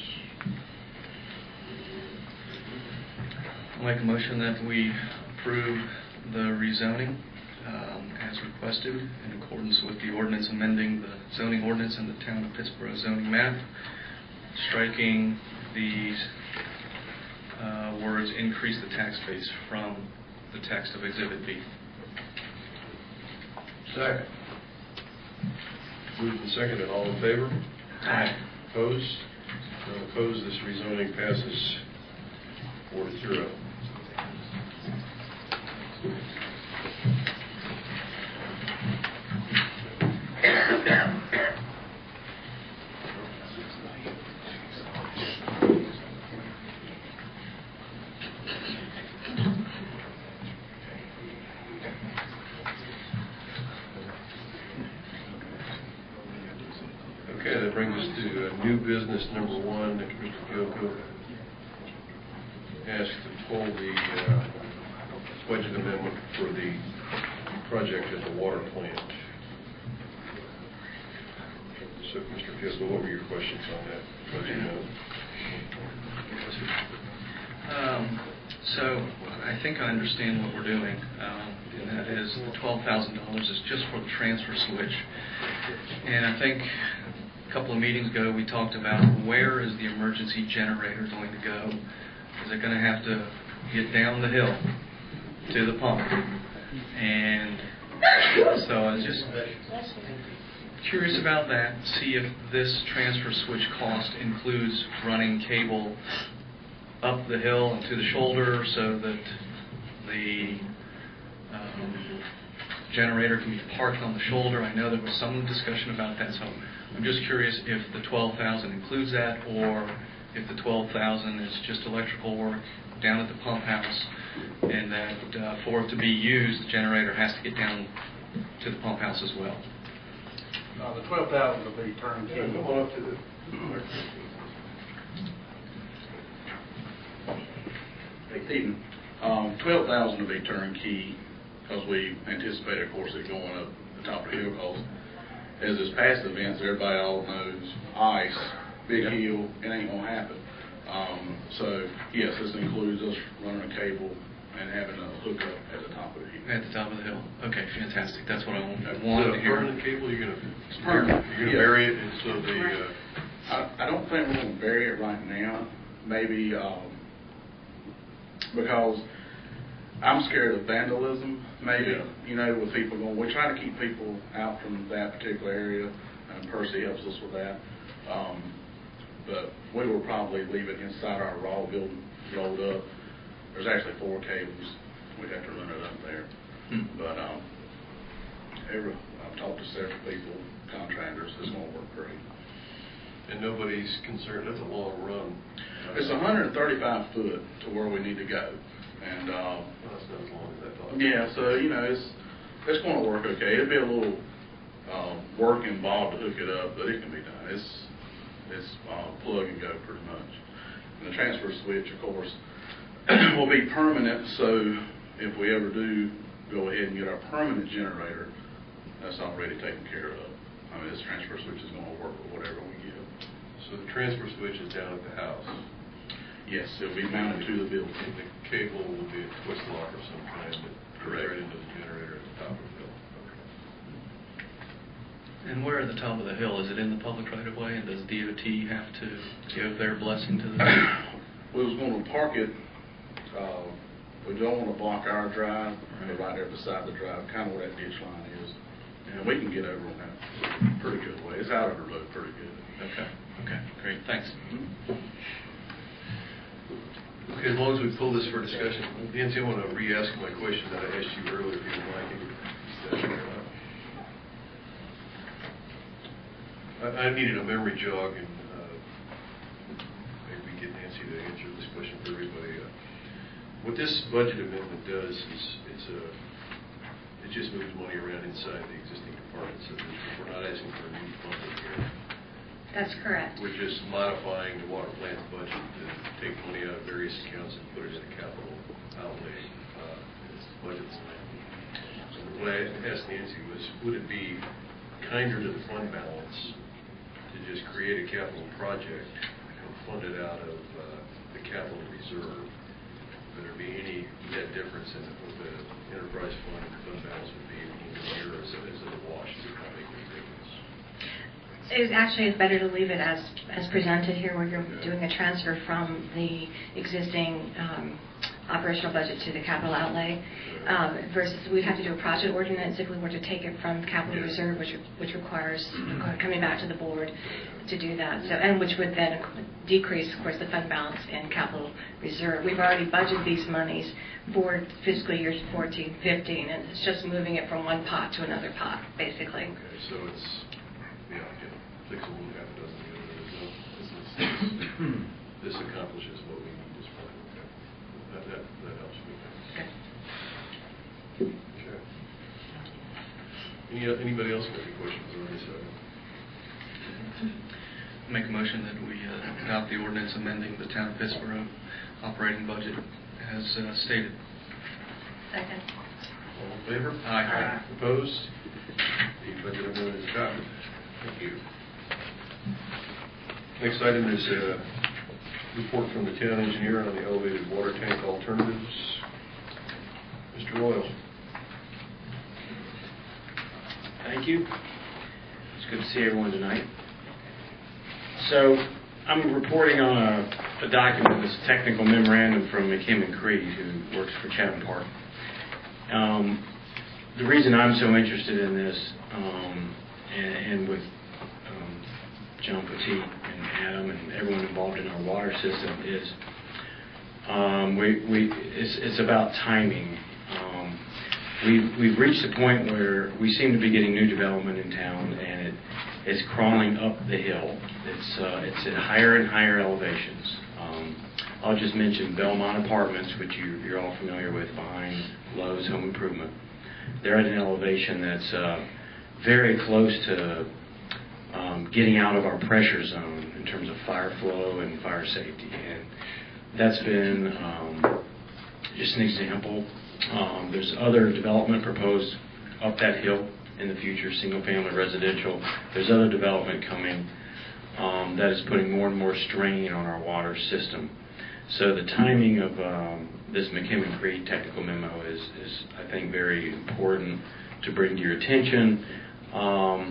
I'll make a motion that we approve the rezoning as requested in accordance with the ordinance amending the zoning ordinance in the town of Pittsboro zoning map, striking these words increase the tax base from the text of Exhibit B. Second. Moved and seconded. All in favor? Aye. Opposed? None opposed. This rezoning passes 4-0. Okay, that brings us to new business number 1. Mr. Fiocco asked to pull the budget amendment for the project at the water plant. So, Mr. Fiocco, what were your questions on that budget amendment? So I think I understand what we're doing, and that is the $12,000 is just for the transfer switch. And I think a couple of meetings ago we talked about where is the emergency generator going to go? Is it going to have to get down the hill to the pump? And so I was just curious about that, see if this transfer switch cost includes running cable up the hill and to the shoulder so that the generator can be parked on the shoulder. I know there was some discussion about that, so I'm just curious if the $12,000 includes that, or if the $12,000 is just electrical work down at the pump house, and that for it to be used, the generator has to get down to the pump house as well. The 12,000 will be turnkey. Yeah, come on up to the Hey, Stephen, 12,000 will be turnkey because we anticipate, of course, it going up the top of the hill. Because as this past events, everybody all knows ice, big hill, it ain't gonna happen. So yes, this includes us running a cable and having a hookup at the top of the hill. At the top of the hill. Okay, fantastic. That's what I Is wanted it to a hear. permanent cable? You're permanent, gonna yes. bury it, and so the I don't think we're going to bury it right now. Maybe because I'm scared of vandalism, maybe, Yeah. you know, with people going. We try to keep people out from that particular area, and Percy helps us with that. But we will probably leave it inside our raw building, rolled up. There's actually 4 cables we'd have to run it up there. Hmm. But, I've talked to several people, contractors, it's gonna work great. And nobody's concerned, that's a long run. It's 135 foot to where we need to go, and, Well, that's not as long as I thought. yeah, so, it's gonna work okay. It'll be a little, work involved to hook it up, but it can be done. It's plug and go pretty much. And the transfer switch, of course, will be permanent, so if we ever do go ahead and get our permanent generator, that's already taken care of. I mean, this transfer switch is gonna work with whatever we get. So the transfer switch is down at the house. Yes, it'll be mounted to the building. And the cable will be a twist lock of some kind that goes Correct. right into the generator at the top of the hill. Okay. And where at the top of the hill, is it in the public right of way, and does DOT have to give their blessing to this? We was gonna park it, we don't wanna block our drive, but right there beside the drive, kinda where that ditch line is. And we can get over on that pretty good way. It's out of the road pretty good. Okay, great, thanks. Okay, as long as we pull this for discussion, Nancy, I want to re-ask my question that I asked you earlier, if you don't mind. I needed a memory jog, and maybe get Nancy to answer this question for everybody. What this budget amendment does is it just moves money around inside the existing departments. So we're not asking for a new funding here. That's correct. We're just modifying the water plant budget to take money out of various accounts and put it in a capital outlay budget. So what I asked Nancy was, would it be kinder to the fund balance to just create a capital project and fund it out of the capital reserve? Would there be any net difference in what the enterprise fund and fund balance would be in a year, or is it a wash? Does it not make any difference? It actually is better to leave it as presented here, where you're doing a transfer from the existing operational budget to the capital outlay, versus we'd have to do a project ordinance if we were to take it from capital reserve, which requires coming back to the board to do that. So, and which would then decrease, of course, the fund balance in capital reserve. We've already budgeted these monies for fiscal years 14, 15, and it's just moving it from one pot to another pot, basically. Okay, so it's, fix a wound, half a dozen the other. This accomplishes what we need this point. Okay. That helps me. Okay. Okay. Anybody else got any questions on this item? Make a motion that we adopt the ordinance amending the town of Pittsburgh operating budget as stated. Second. All in favor? Aye. Opposed? The budget amendment is adopted. Thank you. Next item is a report from the town engineer on the elevated water tank alternatives. Mr. Royal. Thank you. It's good to see everyone tonight. So I'm reporting on a document, this technical memorandum from McKim & Creed, who works for Chatham Park. The reason I'm so interested in this, and with John Petit and Adam and everyone involved in our water system, is it's about timing. We've reached a point where we seem to be getting new development in town, and it's crawling up the hill. It's at higher and higher elevations. I'll just mention Belmont Apartments, which you're all familiar with, behind Lowe's Home Improvement. They're at an elevation that's very close to getting out of our pressure zone in terms of fire flow and fire safety. And that's been just an example. There's other development proposed up that hill in the future, single-family residential. There's other development coming that is putting more and more strain on our water system. So the timing of this McKim & Creed technical memo is, I think, very important to bring to your attention. I'll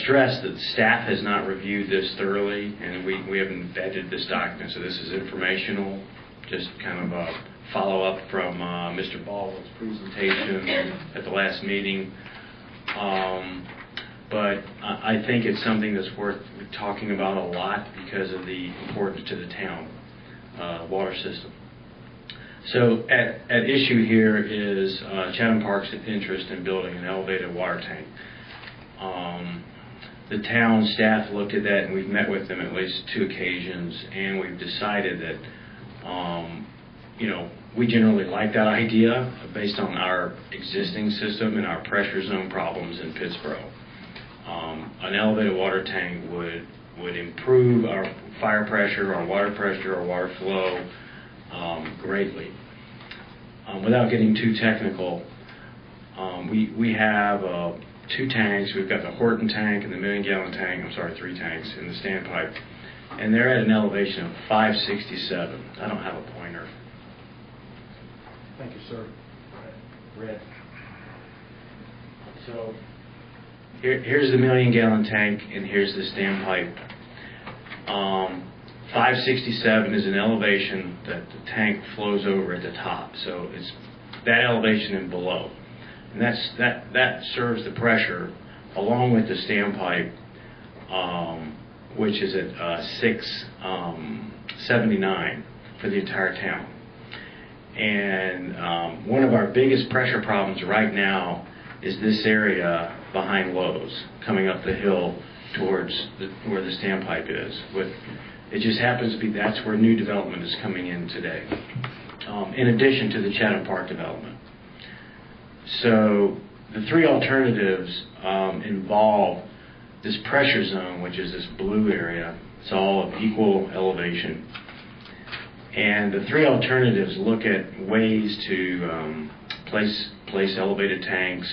stress that staff has not reviewed this thoroughly, and we haven't vetted this document, so this is informational, just kind of a follow-up from Mr. Baldwin's presentation at the last meeting. But I think it's something that's worth talking about a lot because of the importance to the town water system. So at issue here is Chatham Park's interest in building an elevated water tank. The town staff looked at that, and we've met with them at least 2 occasions, and we've decided that, we generally like that idea based on our existing system and our pressure zone problems in Pittsboro. An elevated water tank would improve our fire pressure, our water flow greatly. Without getting too technical, we have 2 tanks. We've got the Horton tank and the 1 million gallon tank, 3 tanks in the standpipe, and they're at an elevation of 567. I don't have a pointer. Thank you, sir. Red. So here's the 1 million gallon tank, and here's the standpipe. 567 is an elevation that the tank flows over at the top, so it's that elevation and below, and that serves the pressure along with the standpipe, which is at 679 for the entire town. And one of our biggest pressure problems right now is this area behind Lowe's, coming up the hill towards where the standpipe is. It just happens to be that's where new development is coming in today, in addition to the Chatham Park development. So the 3 alternatives involve this pressure zone, which is this blue area. It's all of equal elevation. And the 3 alternatives look at ways to place elevated tanks,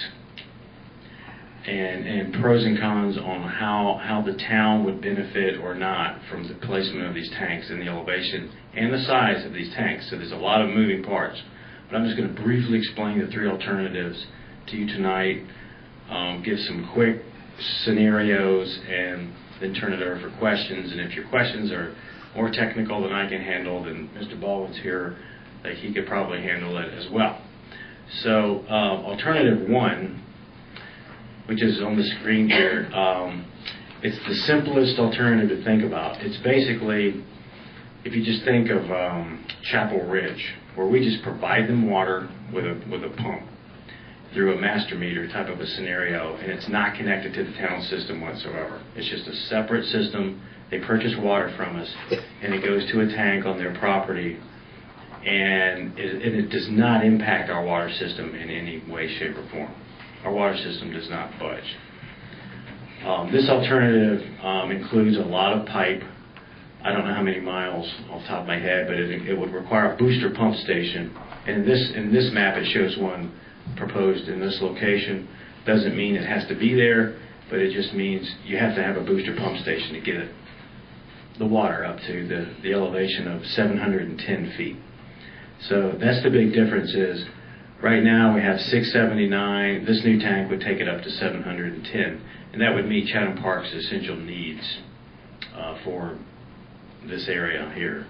and pros and cons on how the town would benefit or not from the placement of these tanks and the elevation and the size of these tanks. So there's a lot of moving parts. But I'm just going to briefly explain the 3 alternatives to you tonight, give some quick scenarios, and then turn it over for questions. And if your questions are more technical than I can handle, then Mr. Baldwin's here, that he could probably handle it as well. So alternative 1, which is on the screen here, it's the simplest alternative to think about. It's basically, if you just think of Chapel Ridge, where we just provide them water with a pump through a master meter type of a scenario, and it's not connected to the town system whatsoever. It's just a separate system. They purchase water from us, and it goes to a tank on their property, and it does not impact our water system in any way, shape, or form. Our water system does not budge. This alternative includes a lot of pipe. I don't know how many miles off the top of my head, but it would require a booster pump station. And in this map, it shows one proposed in this location. Doesn't mean it has to be there, but it just means you have to have a booster pump station to get the water up to the elevation of 710 feet. So that's the big difference is, right now we have 679. This new tank would take it up to 710, and that would meet Chatham Park's essential needs for this area here.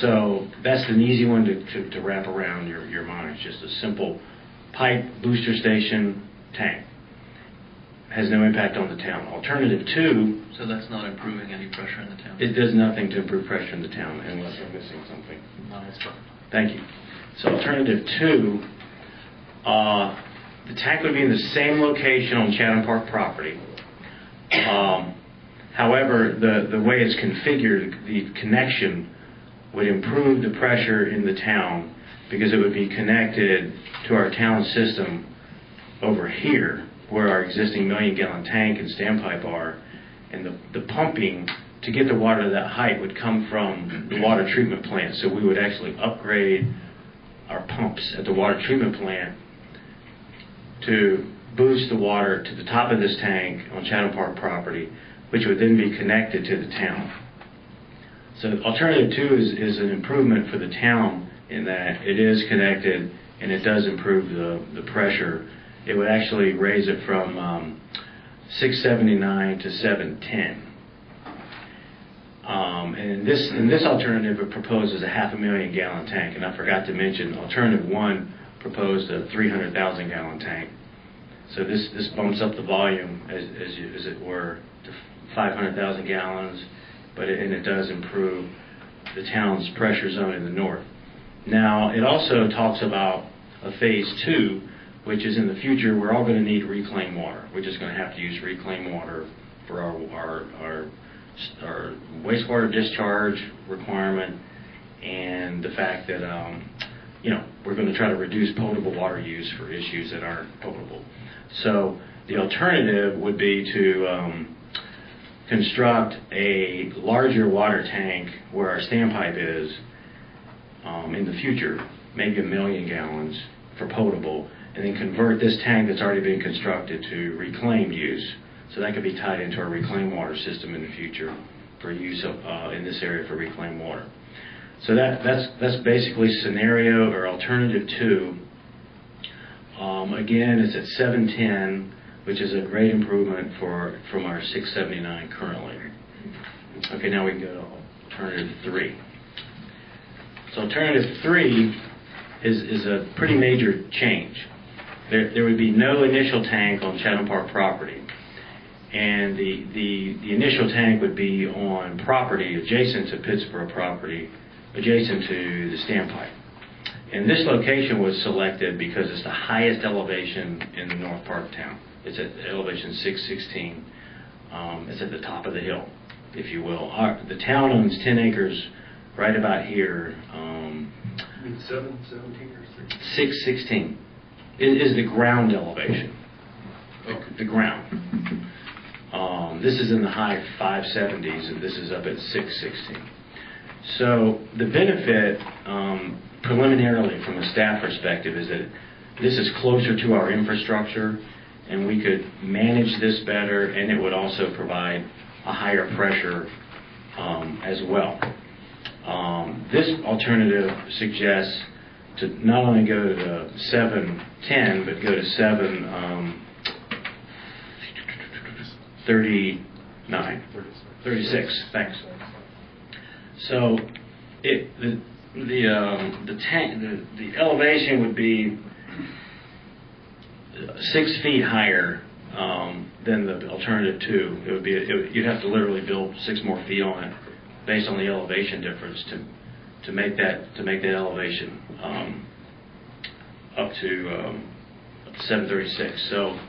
So that's an easy one to wrap around your mind. It's just a simple pipe, booster station, tank. Has no impact on the town. Alternative 2. So that's not improving any pressure in the town? It does nothing to improve pressure in the town, unless I'm missing something. No, that's fine. Thank you. So alternative 2, the tank would be in the same location on Chatham Park property. However, the way it's configured, the connection would improve the pressure in the town because it would be connected to our town system over here, where our existing 1 million gallon tank and standpipe are, and the pumping to get the water to that height would come from the water treatment plant. So we would actually upgrade our pumps at the water treatment plant to boost the water to the top of this tank on Chatham Park property, which would then be connected to the town. So alternative 2 is an improvement for the town in that it is connected and it does improve the pressure. It would actually raise it from 679 to 710. And in this alternative, it proposes a 500,000 gallon tank. And I forgot to mention, alternative 1 proposed a 300,000 gallon tank. So this bumps up the volume, as it were, to 500,000 gallons, and it does improve the town's pressure zone in the north. Now, it also talks about a phase 2, which is in the future, we're all going to need reclaimed water. We're just going to have to use reclaimed water for our wastewater discharge requirement, and the fact that we're going to try to reduce potable water use for issues that aren't potable. So the alternative would be to construct a larger water tank where our standpipe is in the future, maybe 1 million gallons for potable, and then convert this tank that's already been constructed to reclaimed use. So that could be tied into our reclaimed water system in the future for use in this area for reclaimed water. So that's basically scenario or alternative 2. Again, it's at 710, which is a great improvement from our 679 currently. Okay, now we can go to alternative 3. So alternative 3 is a pretty major change. There would be no initial tank on Chatham Park property, and the initial tank would be on property adjacent to Pittsboro property, adjacent to the standpipe. And this location was selected because it's the highest elevation in the north part of town. It's at elevation 616. It's at the top of the hill, if you will. The town owns 10 acres right about here. 717 or 616 is the ground elevation. The ground. This is in the high 570s, and this is up at 616. So the benefit, preliminarily from a staff perspective, is that this is closer to our infrastructure, and we could manage this better, and it would also provide a higher pressure as well. This alternative suggests to not only go to 710, but go to 36. Thanks. So the elevation would be 6 feet higher than the alternative 2. You'd have to literally build 6 more feet on it based on the elevation difference to make that elevation up to 736. So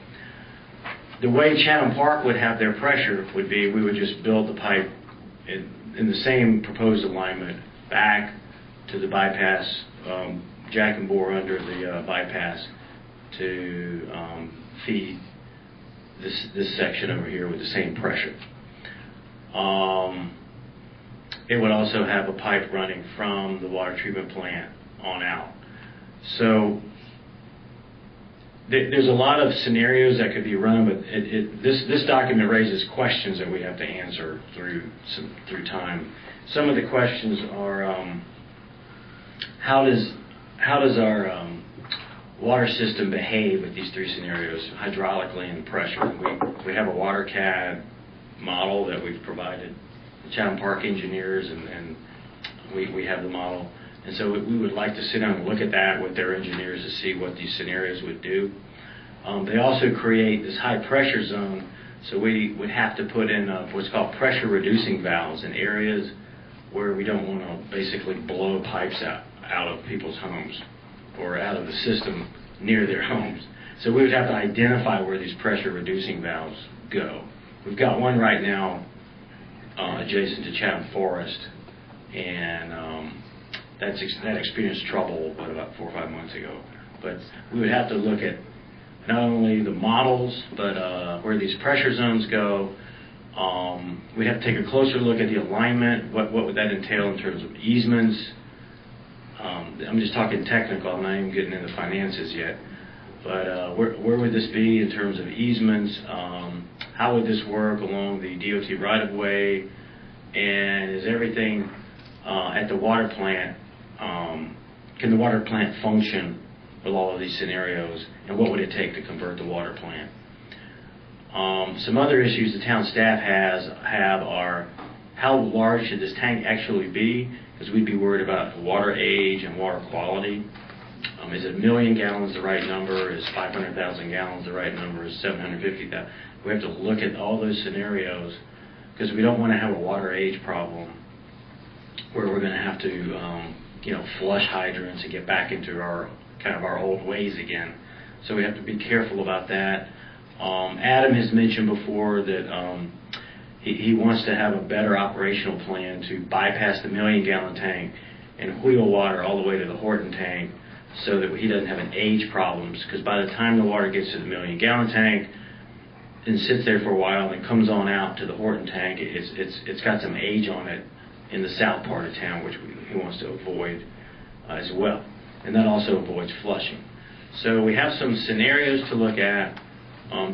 the way Chatham Park would have their pressure would be we would just build the pipe in the same proposed alignment back to the bypass, jack and bore under the bypass to feed this section over here with the same pressure. It would also have a pipe running from the water treatment plant on out. So there's a lot of scenarios that could be run, but this document raises questions that we have to answer through time. Some of the questions are how does our water system behave with these 3 scenarios, hydraulically and pressure? We have a WaterCAD model that we've provided the Chatham Park engineers, and we have the model. And so we would like to sit down and look at that with their engineers to see what these scenarios would do. They also create this high pressure zone, so we would have to put in what's called pressure reducing valves in areas where we don't want to basically blow pipes out of people's homes or out of the system near their homes. So we would have to identify where these pressure reducing valves go. We've got one right now adjacent to Chatham Forest, and that experienced trouble about 4 or 5 months ago. But we would have to look at not only the models, but where these pressure zones go. We'd have to take a closer look at the alignment. What would that entail in terms of easements? I'm just talking technical. I'm not even getting into finances yet. But where would this be in terms of easements? How would this work along the DOT right-of-way? And is everything at the water plant, can the water plant function with all of these scenarios? And what would it take to convert the water plant? Some other issues the town staff have are how large should this tank actually be? Because we'd be worried about water age and water quality. Is it 1 million gallons the right number? Is 500,000 gallons the right number? Is 750,000? We have to look at all those scenarios because we don't want to have a water age problem where we're going to have to, flush hydrants and get back into our old ways again. So we have to be careful about that. Adam has mentioned before that he wants to have a better operational plan to bypass the 1 million gallon tank and wheel water all the way to the Horton tank so that he doesn't have an age problems, because by the time the water gets to the 1 million gallon tank and sits there for a while and comes on out to the Horton tank, it's got some age on it in the south part of town, which he wants to avoid as well. And that also avoids flushing. So we have some scenarios to look at.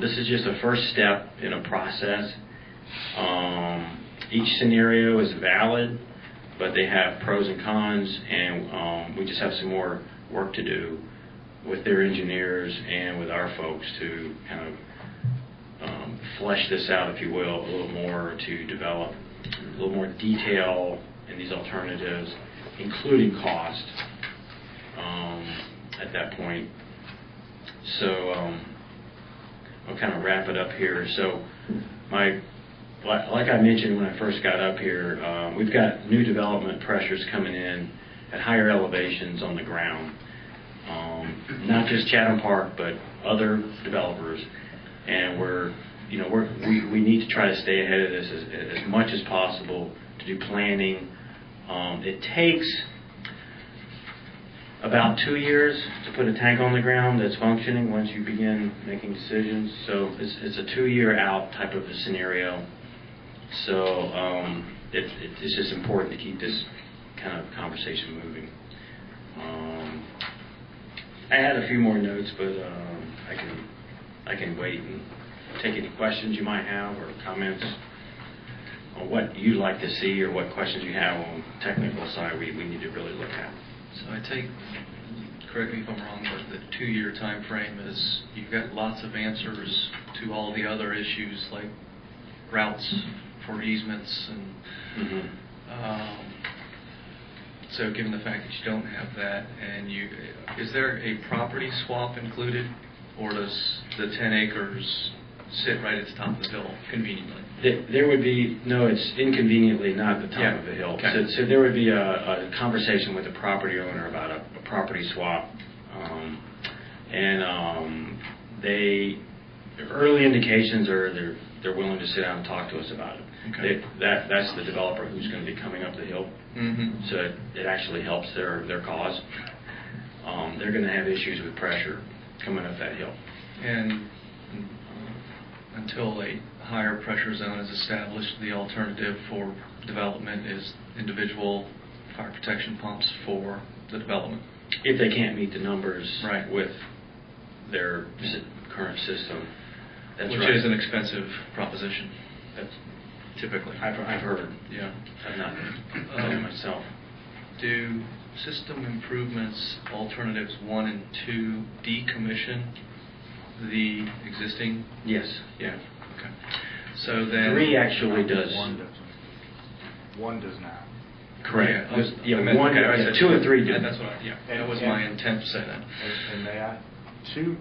This is just a first step in a process. Each scenario is valid, but they have pros and cons, and we just have some more work to do with their engineers and with our folks to kind of flesh this out, if you will, a little more, to develop a little more detail in these alternatives, including cost at that point. So I'll kind of wrap it up here. So like I mentioned when I first got up here, we've got new development pressures coming in at higher elevations on the ground. Not just Chatham Park, but other developers. And we need to try to stay ahead of this as much as possible to do planning. It takes about 2 years to put a tank on the ground that's functioning once you begin making decisions. So it's a 2-year out type of a scenario. So it's just important to keep this kind of conversation moving. I had a few more notes, but I can wait and take any questions you might have or comments on what you'd like to see or what questions you have on the technical side we need to really look at. So I take, correct me if I'm wrong, but the 2-year time frame is you've got lots of answers to all the other issues like routes for easements and so given the fact that you don't have that, and is there a property swap included, or does the 10 acres sit right at the top of the hill conveniently? There would be, no, it's inconveniently not at the top of the hill. Okay. So there would be a conversation with the property owner about a property swap. Early indications are they're willing to sit down and talk to us about it. Okay. That's the developer who's going to be coming up the hill. Mm-hmm. So it actually helps their cause. They're going to have issues with pressure coming up that hill. And until a higher pressure zone is established, the alternative for development is individual fire protection pumps for the development. If they can't meet the numbers right. with their current system. That's Which right. is an expensive proposition. That's typically. I've heard. Yeah. I've not done it myself. Do system improvements, alternatives 1 and 2, decommission the existing? Yes. Yeah. Okay. So then 3 actually does. 1 doesn't. 1 does not. Correct. Yeah, Yeah, 1, okay, I said 2 and 3 do. That's what that was my intent to say that. And that 2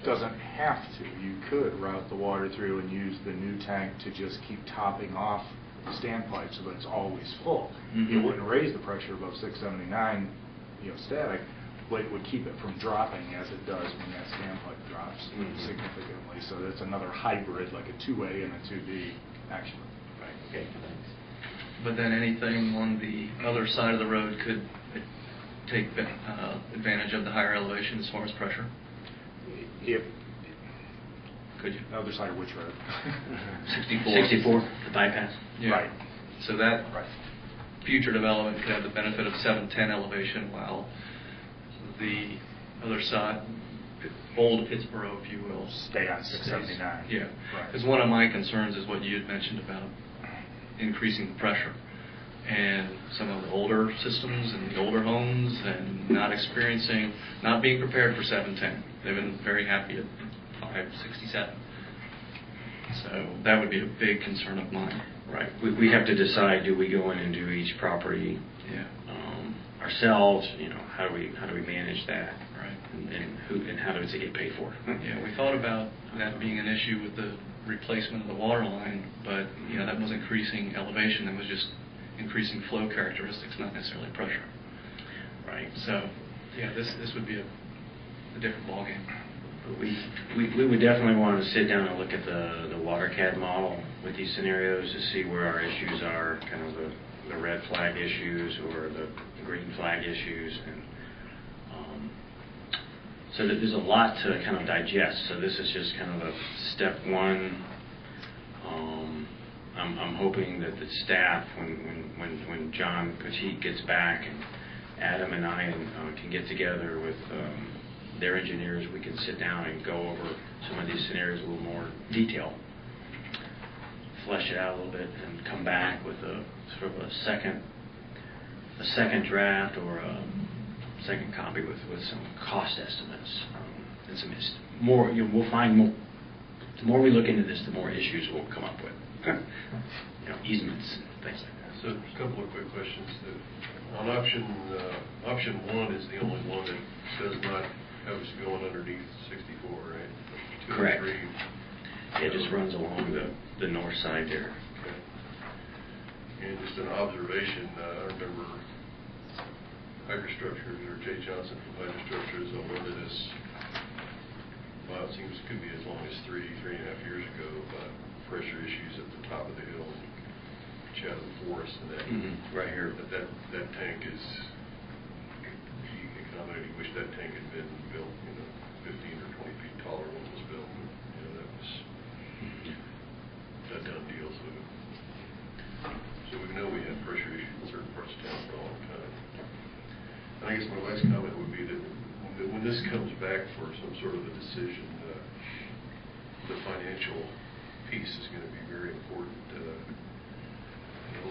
doesn't have to. You could route the water through and use the new tank to just keep topping off the standpipe so that it's always full. Mm-hmm. It wouldn't raise the pressure above 679, static, but it would keep it from dropping as it does when that standpipe drops significantly. So that's another hybrid, like a 2A and a 2B, actually. Right. Okay. Thanks. But then anything on the other side of the road could take advantage of the higher elevation as far as pressure? If Could you? the other side of which road? 64, the bypass. Yeah. Right. So that Right. future development could have the benefit of 710 elevation, while the other side, old Pittsboro, if you will, Stay on 679. Yeah. Right. Because one of my concerns is what you had mentioned about increasing the pressure. And some of the older systems and the older homes and not being prepared for 710. They've been very happy at 567. So that would be a big concern of mine. Right. We have to decide, do we go in and do each property ourselves? How do we manage that? Right. And how does it get paid for? Yeah, we thought about that being an issue with the replacement of the water line, but that was increasing elevation. That was just increasing flow characteristics, not necessarily pressure. Right. So, yeah, this would be a different ballgame. We would definitely want to sit down and look at the WaterCAD model with these scenarios to see where our issues are, kind of the red flag issues or the green flag issues, and so that there's a lot to kind of digest. So this is just kind of a step one. I'm hoping that the staff, when John Petit gets back and Adam and I can get together with their engineers, we can sit down and go over some of these scenarios in a little more detail, flesh it out a little bit, and come back with a sort of a second draft or a second copy with some cost estimates and some more. We'll find more. The more we look into this, the more issues we'll come up with. Easements and things like that. So a couple of quick questions. On option one is the only one that does not have us going underneath 64, right? 2 Correct. and 3. It just runs along the north side there. Okay. And just an observation, I remember Hydrostructures, or Jay Johnson from Hydrostructures, alerted us, well, it seems it could be as long as 3.5 years ago, about pressure issues at the top of the hill, Chatham Forest, and that. Right here. But that tank is, he commented he wished that tank had been built, 15 or 20 feet taller when it was built. But, that was a done deal. So we know we had pressure issues in certain parts of town for a long time. And I guess my last comment would be that when this comes back for some sort of a decision, the financial piece is going to be very important. The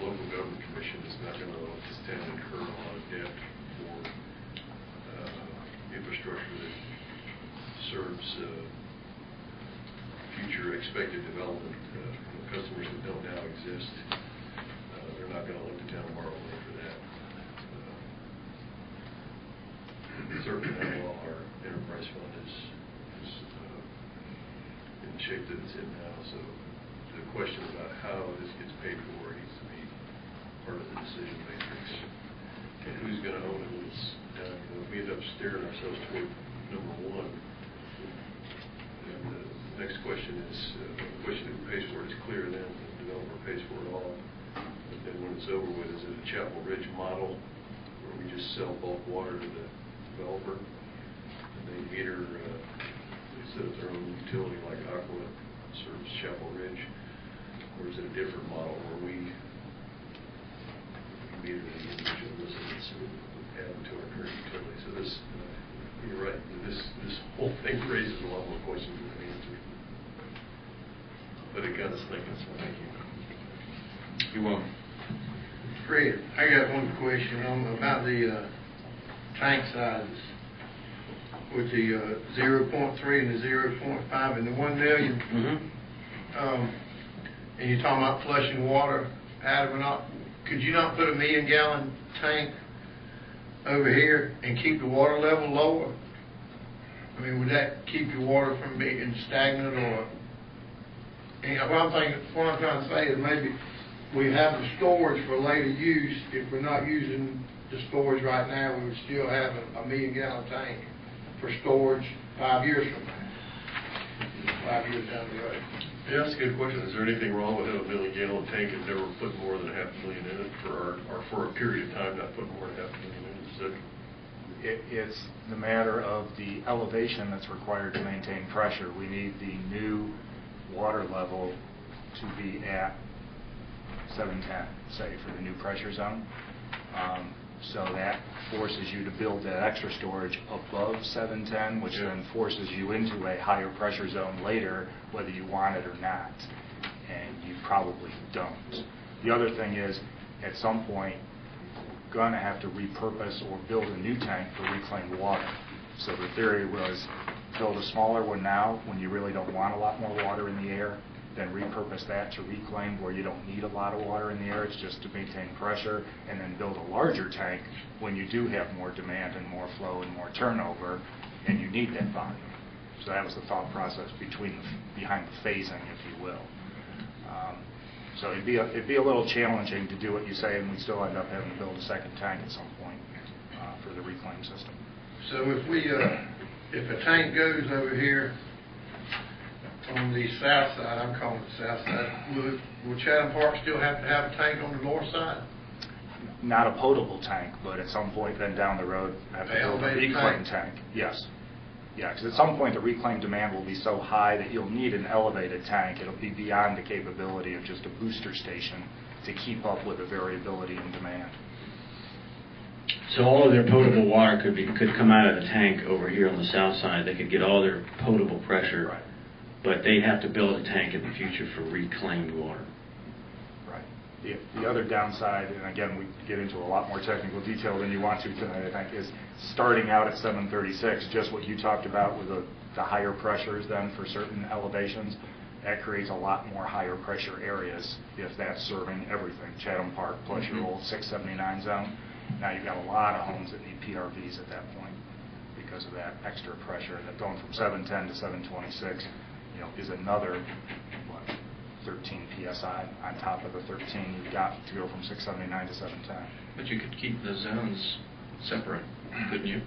local government commission is not going to let this town incur a lot of debt for infrastructure that serves future expected development. Customers that don't now exist, they're not going to let the town borrow money for that. Certainly not while our enterprise fund is in the shape that it's in now. So the question about how this gets paid for needs to be part of the decision matrix. And who's going to own it when it's done? If we end up steering ourselves toward number one, then the next question is the question of who pays for it is clear then. The developer pays for it all. But then when it's over with, is it a Chapel Ridge model where we just sell bulk water to the developer and they meter, they set up their own utility like Aqua serves Chapel Ridge? Or is it a different model where we meter the individual residents who add them to our current utility? So this, you're right, this whole thing raises a lot more questions than it answers. But it got us thinking, so thank you. You're welcome. Fred, I got one question about the tank sizes with the 0.3 and the 0.5 and the 1 million. And you're talking about flushing water out of it. Could you not put a 1 million gallon tank over here and keep the water level lower? I mean, would that keep your water from being stagnant or? What I'm trying to say is maybe we have the storage for later use. If we're not using the storage right now, we would still have a 1 million gallon tank for storage 5 years from now, 5 years down the road. Yeah, that's a good question. Is there anything wrong with having a 1 million gallon tank and never put more than $500,000 in it for a period of time, not put more than $500,000 in it? It's the matter of the elevation that's required to maintain pressure. We need the new water level to be at 710, say, for the new pressure zone. So that forces you to build that extra storage above 710, which then forces you into a higher pressure zone later, whether you want it or not. And you probably don't. The other thing is, at some point, you're going to have to repurpose or build a new tank for reclaimed water. So the theory was build a smaller one now when you really don't want a lot more water in the air, then repurpose that to reclaim where you don't need a lot of water in the air, it's just to maintain pressure, and then build a larger tank when you do have more demand and more flow and more turnover, and you need that volume. So that was the thought process behind the phasing, if you will. So it'd be a little challenging to do what you say, and we still end up having to build a second tank at some point for the reclaim system. So if a tank goes over here on the south side, I'm calling it the south side, will Chatham Park still have to have a tank on the north side? Not a potable tank, but at some point then down the road, have to build a Elevated reclaim tank. tank. Yes. Yeah, because at some point the reclaim demand will be so high that you'll need an elevated tank. It'll be beyond the capability of just a booster station to keep up with the variability in demand. So all of their potable water could come out of the tank over here on the south side. They could get all their potable pressure, Right. but they'd have to build a tank in the future for reclaimed water. Right. The other downside, and again, we get into a lot more technical detail than you want to tonight, I think, is starting out at 736, just what you talked about with the higher pressures then for certain elevations, that creates a lot more higher pressure areas if that's serving everything, Chatham Park plus your old 679 zone. Now you've got a lot of homes that need PRVs at that point because of that extra pressure. That going from 710 to 726, is another, 13 PSI on top of the 13 you've got to go from 679 to 710. But you could keep the zones separate, couldn't you?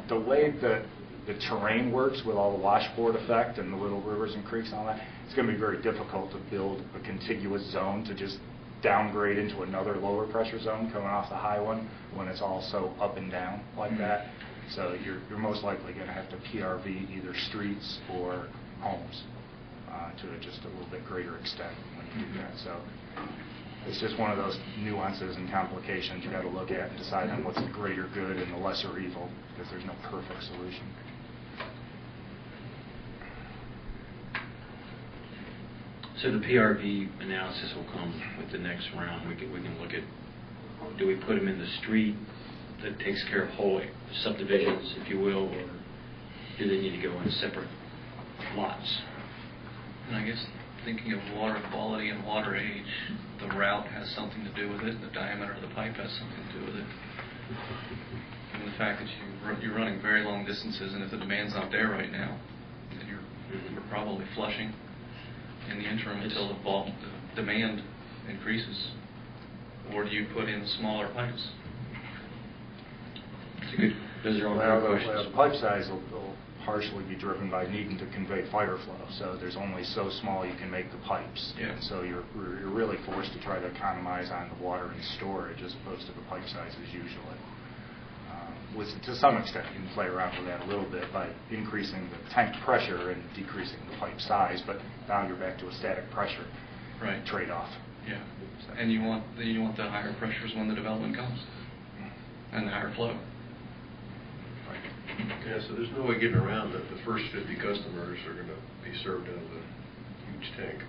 The way that the terrain works with all the washboard effect and the little rivers and creeks and all that, it's going to be very difficult to build a contiguous zone to just downgrade into another lower pressure zone coming off the high one when it's all so up and down like that. So you're most likely going to have to PRV either streets or homes to just a little bit greater extent when you do that. So it's just one of those nuances and complications you got to look at and decide on what's the greater good and the lesser evil, because there's no perfect solution. So the PRV analysis will come with the next round. We can look at, do we put them in the street that takes care of whole subdivisions, if you will, or do they need to go in separate lots? And I guess thinking of water quality and water age, the route has something to do with it, the diameter of the pipe has something to do with it. And the fact that you're running very long distances, and if the demand's not there right now, then you're probably flushing in the interim until the demand increases. Or do you put in smaller pipes? Those are all good questions. Well, the pipe size will partially be driven by needing to convey fire flow. So there's only so small you can make the pipes. Yeah. And so you're really forced to try to economize on the water and storage as opposed to the pipe sizes usually. To some extent, you can play around with that a little bit by increasing the tank pressure and decreasing the pipe size, but now you're back to a static pressure trade-off. Yeah, and you want the higher pressures when the development comes, and the higher flow. Yeah, so there's no way getting around that the first 50 customers are going to be served out of a huge tank.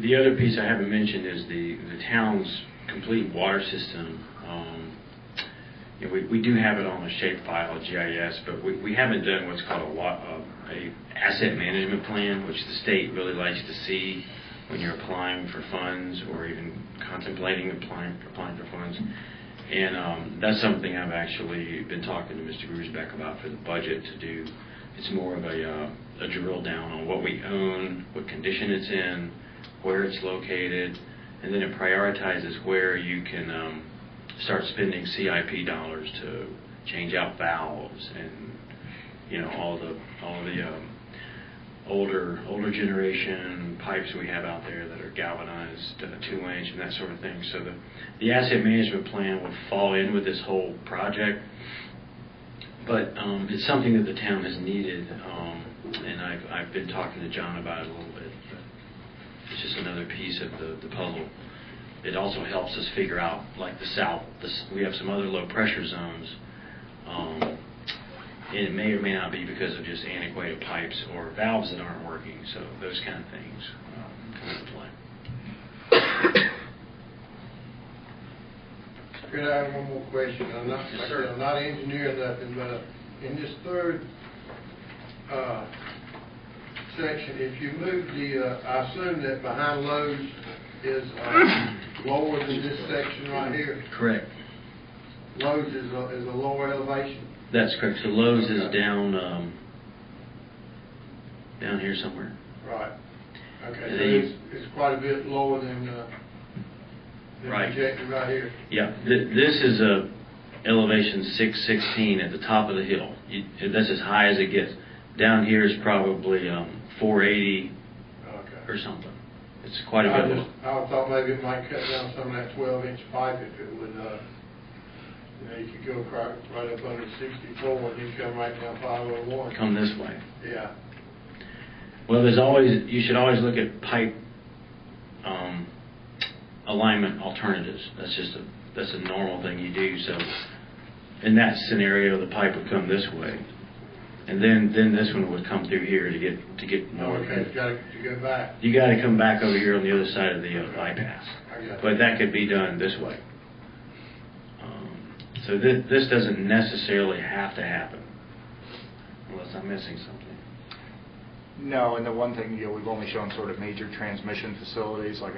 The other piece I haven't mentioned is the town's complete water system. We do have it on a shapefile, a GIS, but we haven't done what's called a asset management plan, which the state really likes to see when you're applying for funds or even contemplating applying for funds. And that's something I've actually been talking to Mr. Grusbeck about for the budget to do. It's more of a drill down on what we own, what condition it's in, where it's located, and then it prioritizes where you can start spending CIP dollars to change out valves and all the older generation pipes we have out there that are galvanized 2-inch and that sort of thing. So the asset management plan would fall in with this whole project, but it's something that the town has needed, and I've been talking to John about it a little bit. But it's just another piece of the puzzle. It also helps us figure out, like the south, we have some other low pressure zones. And it may or may not be because of just antiquated pipes or valves that aren't working. So those kind of things come into play. Could I have one more question? I'm not engineering nothing, but in this third section, if you move I assume that behind Lowe's is lower than this section right here. Correct. Lowe's is a lower elevation. That's correct. So Lowe's is down here somewhere. Right. Okay, And so then you- it's quite a bit lower than Right. projected right here. Yeah, this is a elevation 616 at the top of the hill. That's as high as it gets. Down here is probably 480 Okay. or something. It's quite a bit lower. I thought maybe it might cut down some of that 12-inch pipe if it would, you could go right up under 64 and then come right down 501. Come this way. Yeah. Well, you should always look at pipe alignment alternatives. That's a normal thing you do. So in that scenario, the pipe would come this way, and then this one would come through here to get more. Okay, it's got to go back. You got to come back over here on the other side of the bypass. I got But you. that could be done this way. So this doesn't necessarily have to happen, unless I'm missing something. No, and the one thing, we've only shown sort of major transmission facilities, like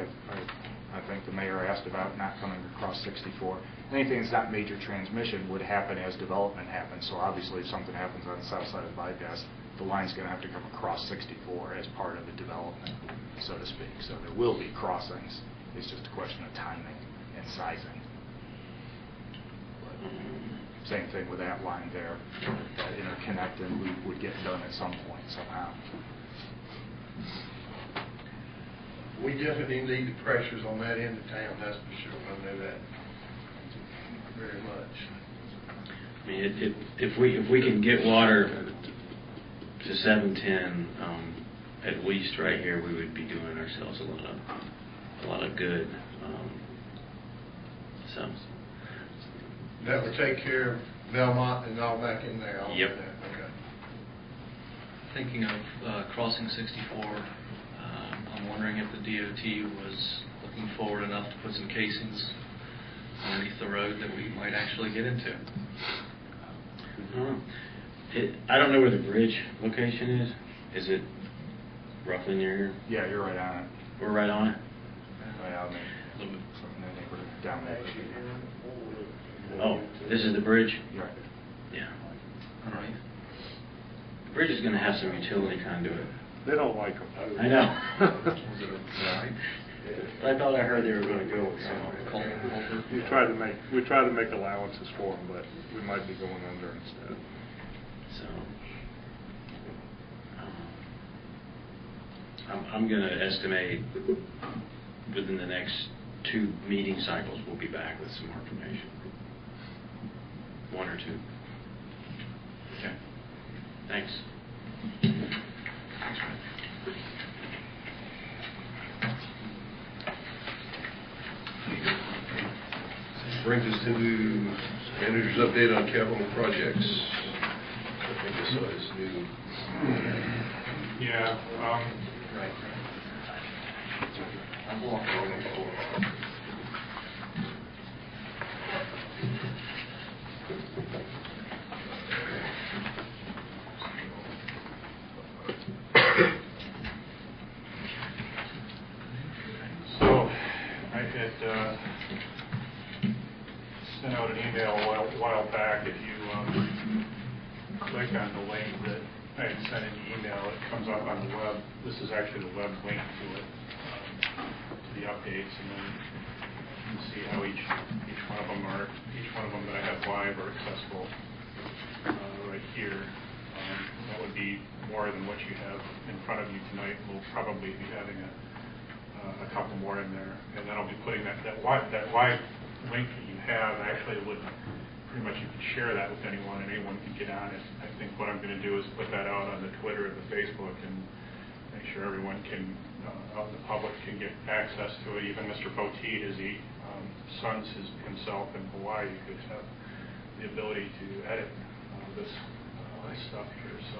I think the mayor asked about not coming across 64. Anything that's not major transmission would happen as development happens. So obviously, if something happens on the south side of the bypass, the line's going to have to come across 64 as part of the development, so to speak. So there will be crossings. It's just a question of timing and sizing. Same thing with that line there. That interconnect and loop would get done at some point somehow. We definitely need the pressures on that end of town, that's for sure. I know that very much. I mean, if we can get water to 710 at least right here, we would be doing ourselves a lot of good. So. That would take care of Belmont and all back in there. All Yep. of that. Okay. Thinking of crossing 64, I'm wondering if the DOT was looking forward enough to put some casings underneath the road that we might actually get into. I don't know where the bridge location is. Is it roughly near here? Yeah, you're right on it. We're right on it? Well, I mean, A little bit. I think we're down there. Oh, this is the bridge? You're right. Yeah. Underneath. The bridge is going to have some utility conduit. They don't like them. I know. Was it a right? I thought I heard they were going to go with some Culvert? We try to make allowances for them, but we might be going under instead. So, I'm going to estimate within the next 2 meeting cycles we'll be back with some more information. 1 or 2. Okay. Thanks. Brings us into manager's update on capital projects. I think this is new. Yeah. Right. I'm walking on the floor. So, I had sent out an email a while back. If you click on the link that I had sent in the email, it comes up on the web. This is actually the web link to it, to the updates, and then you can see how each one of them that I have live are accessible right here. That would be more than what you have in front of you tonight. We'll probably be having a couple more in there, and then I'll be putting that live link that you have. Actually, would pretty much you can share that with anyone, and anyone can get on it. I think what I'm going to do is put that out on the Twitter and the Facebook, and make sure everyone can, out in the public, can get access to it. Even Mr. Poteet, as he suns himself in Hawaii, could have the ability to edit this stuff here. So,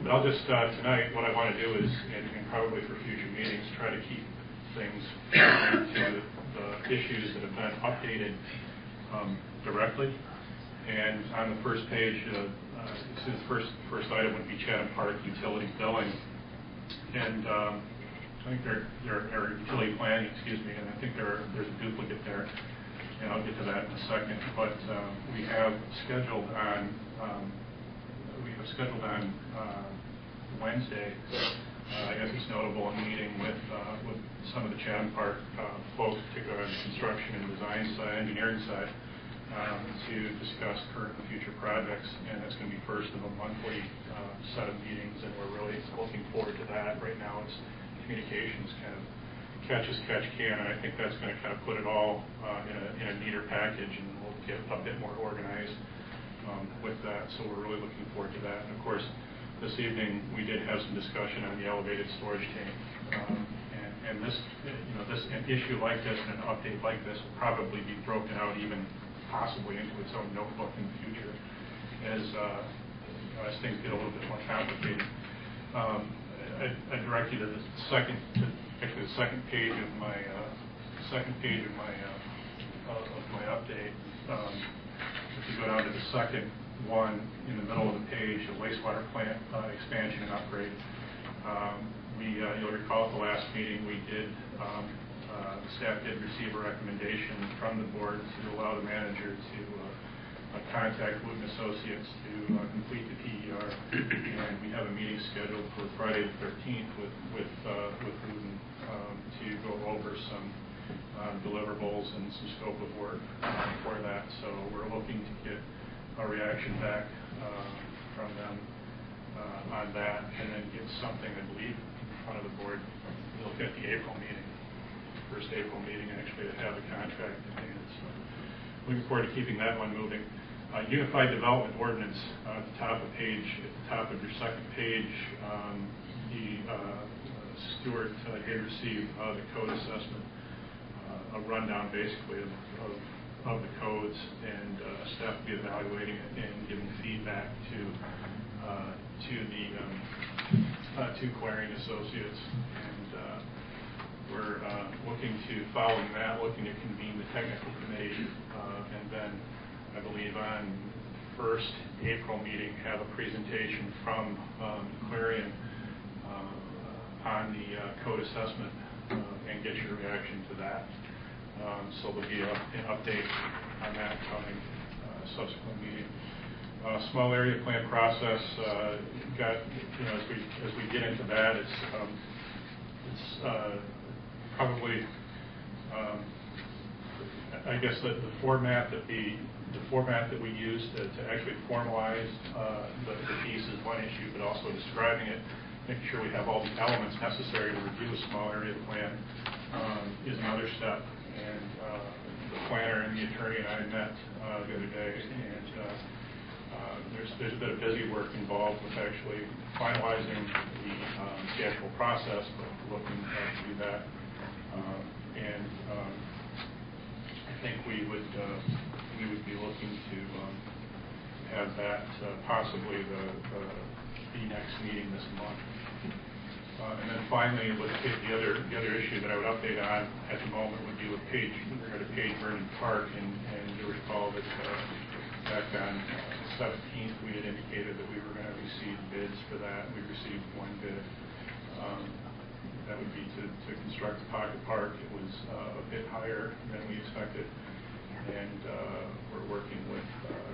but I'll just tonight, what I want to do is, and probably for future meetings, try to keep things to the issues that have been updated directly. And on the first page, the first item would be Chatham Park utility billing, and I think or utility planning, excuse me, and I think there's a duplicate there, and I'll get to that in a second. But we have scheduled on Wednesday I guess it's notable in meeting with some of the Chatham Park folks, particularly on the construction and design side, engineering side, to discuss current and future projects, and that's going to be first of a monthly set of meetings, and we're really looking forward to that. Right now, it's communications kind of catch as catch can, and I think that's going to kind of put it all in a neater package, and we'll get a bit more organized with that. So we're really looking forward to that. And of course, this evening we did have some discussion on the elevated storage tank, and this, an issue like this and an update like this will probably be broken out even possibly into its own notebook in the future as things get a little bit more complicated. I direct you to the second page of my update. If you go down to the second one in the middle of the page, the wastewater plant expansion and upgrade. You'll recall at the last meeting we did. Staff did receive a recommendation from the board to allow the manager to contact Wooten Associates to complete the PER, and we have a meeting scheduled for Friday the 13th with Wooten to go over some deliverables and some scope of work for that. So we're looking to get a reaction back from them on that, and then get something, I believe, in front of the board. We'll look at the April meeting. First April meeting actually to have the contract in hand. So looking forward to keeping that one moving. Unified Development Ordinance at the top of your second page. Stuart did receive the code assessment, a rundown basically of the codes, and staff will be evaluating it and giving feedback to Clarion Associates. We're looking to, following that, looking to convene the technical committee, and then I believe on first April meeting have a presentation from Clarion on the code assessment and get your reaction to that. So there'll be an update on that coming subsequent meeting. Small area plan process as we get into that, it's probably, I guess the format that we use to actually formalize the piece is one issue, but also describing it, making sure we have all the elements necessary to review a small area plan is another step. And the planner and the attorney and I met the other day, and there's a bit of busy work involved with actually finalizing the actual process, but looking to do that. I think we would be looking to have that possibly the next meeting this month. And then finally, with the other issue that I would update on at the moment would be with Page Vernon Park, and you'll recall that back on 17th we had indicated that we were going to receive bids for that. We received one bid. That would be to construct the pocket park. It was a bit higher than we expected, and we're working with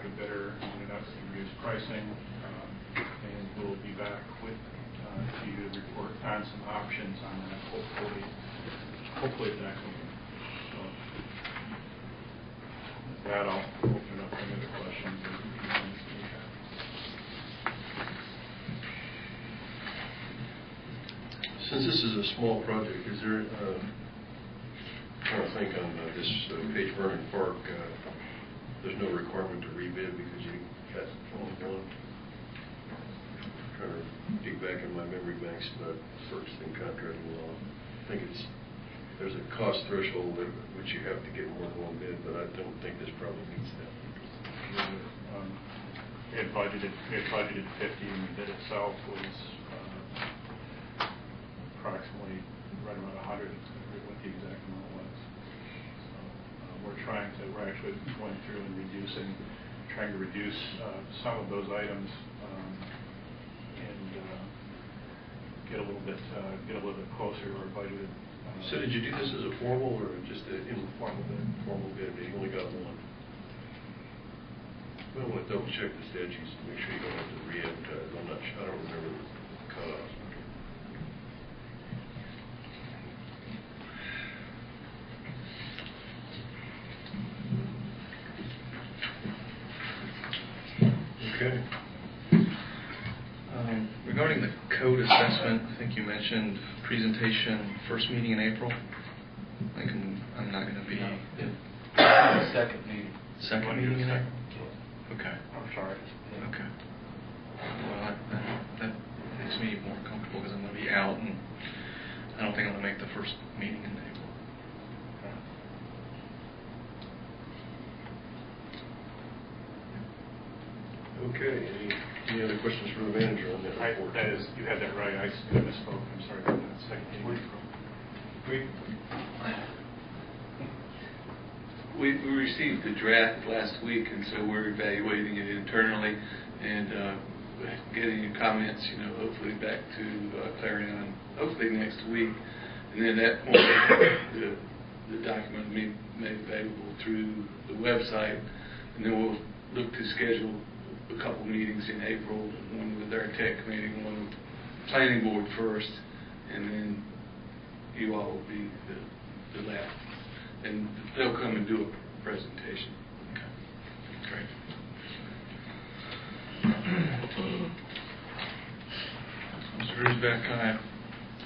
the bidder on an reduced pricing, and we'll be back with to you to report on some options on that, hopefully at the next meeting. So with that, I'll open it up to any other questions. Since this is a small project, is there, I'm trying to think on this Page Vernon Park, there's no requirement to rebid because you got only one? I'm trying to dig back in my memory banks about purchasing contracting law. I think there's a cost threshold at which you have to get more than one bid, but I don't think this probably meets that. We had budgeted 50, and the bid itself was approximately right around 100. What the exact amount was. So we're actually going through and trying to reduce some of those items and get a little bit closer to our budgeted. So did you do this as a formal or just an informal bid? Formal bid, but you only got one. I want to double check the statutes to make sure you don't have to re-advertise. I don't remember the cutoff. Okay. Regarding the code assessment, I think you mentioned presentation, first meeting in April. I think I'm not going to be... Second meeting. Second meeting in April? Okay. I'm sorry. Okay. Well, that makes me more comfortable because I'm going to be out, and I don't think I'm going to make the first meeting in April. Okay, any other questions for the manager on that report? That is, you had that right, I misspoke, I'm sorry about that, second meeting. We received the draft last week, and so we're evaluating it internally and getting comments, hopefully back to Clarion, hopefully next week. And then at that point, the document will be made available through the website, and then we'll look to schedule a couple meetings in April, one with our tech committee, one with planning board first, and then you all will be the last. And they'll come and do a presentation. Okay. Great. Mr. Rusbeck, I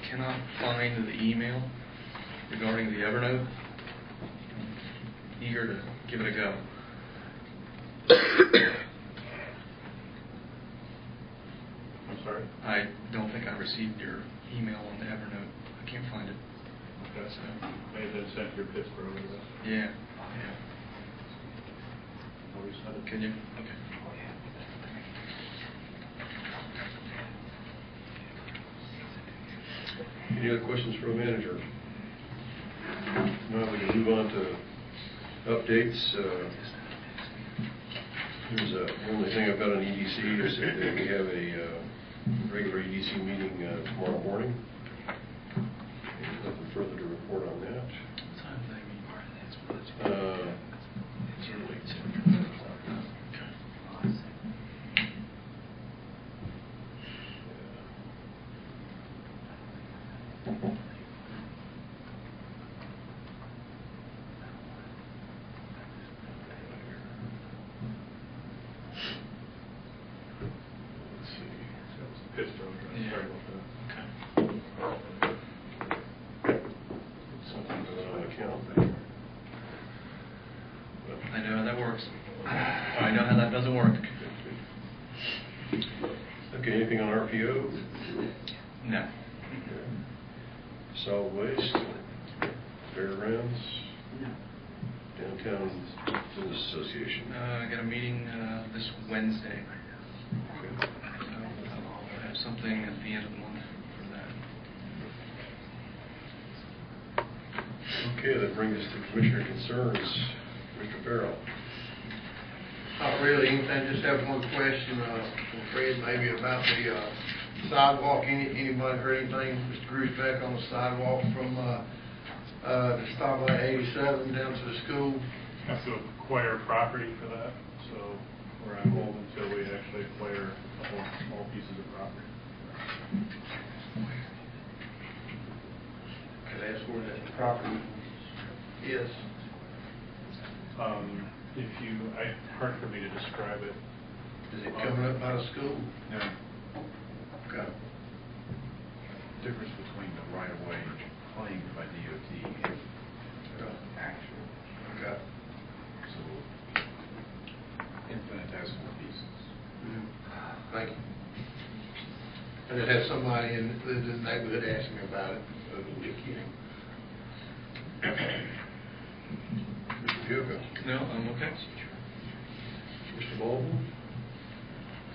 cannot find the email regarding the Evernote. I'm eager to give it a go. I'm sorry? I don't think I received your email on the Evernote. I can't find it. Okay, so may have been sent to your Pittsburgh. Yeah. I'll resend it. Can you? Okay. Any other questions for the manager? No, we can move on to updates. There's the only thing I've got on EDC is that we have a regular EDC meeting tomorrow morning. Nothing further to report on that. Pittsburgh, Yeah. sorry about that. Okay. Something going on account. I know how that works. I know how that doesn't work. Okay, anything on RPO? No. Solid waste? Fairgrounds? No. Downtown Business Association? I got a meeting this Wednesday. Okay. I'll have something at the end of the month for that. Okay, that brings us to Commissioner concerns. Mr. Farrell? Not really anything, just have one question from Fred maybe about the sidewalk. Anybody heard anything, Mr. Grusbeck, on the sidewalk from the stop at 87 down to the school? Have to acquire property for that, so we're on hold until we actually acquire a couple of small pieces of property. Could I ask where that property is? Hard for me to describe it. Is it coming up by the school? No. Okay. Difference between the right-of-way claimed by DOT and actual. Okay. So, infinitesimal pieces. Thank you. I just had somebody in the neighborhood ask me about it, so I'm just kidding. Mr. Pioka? No, I'm okay. Mr. Baldwin?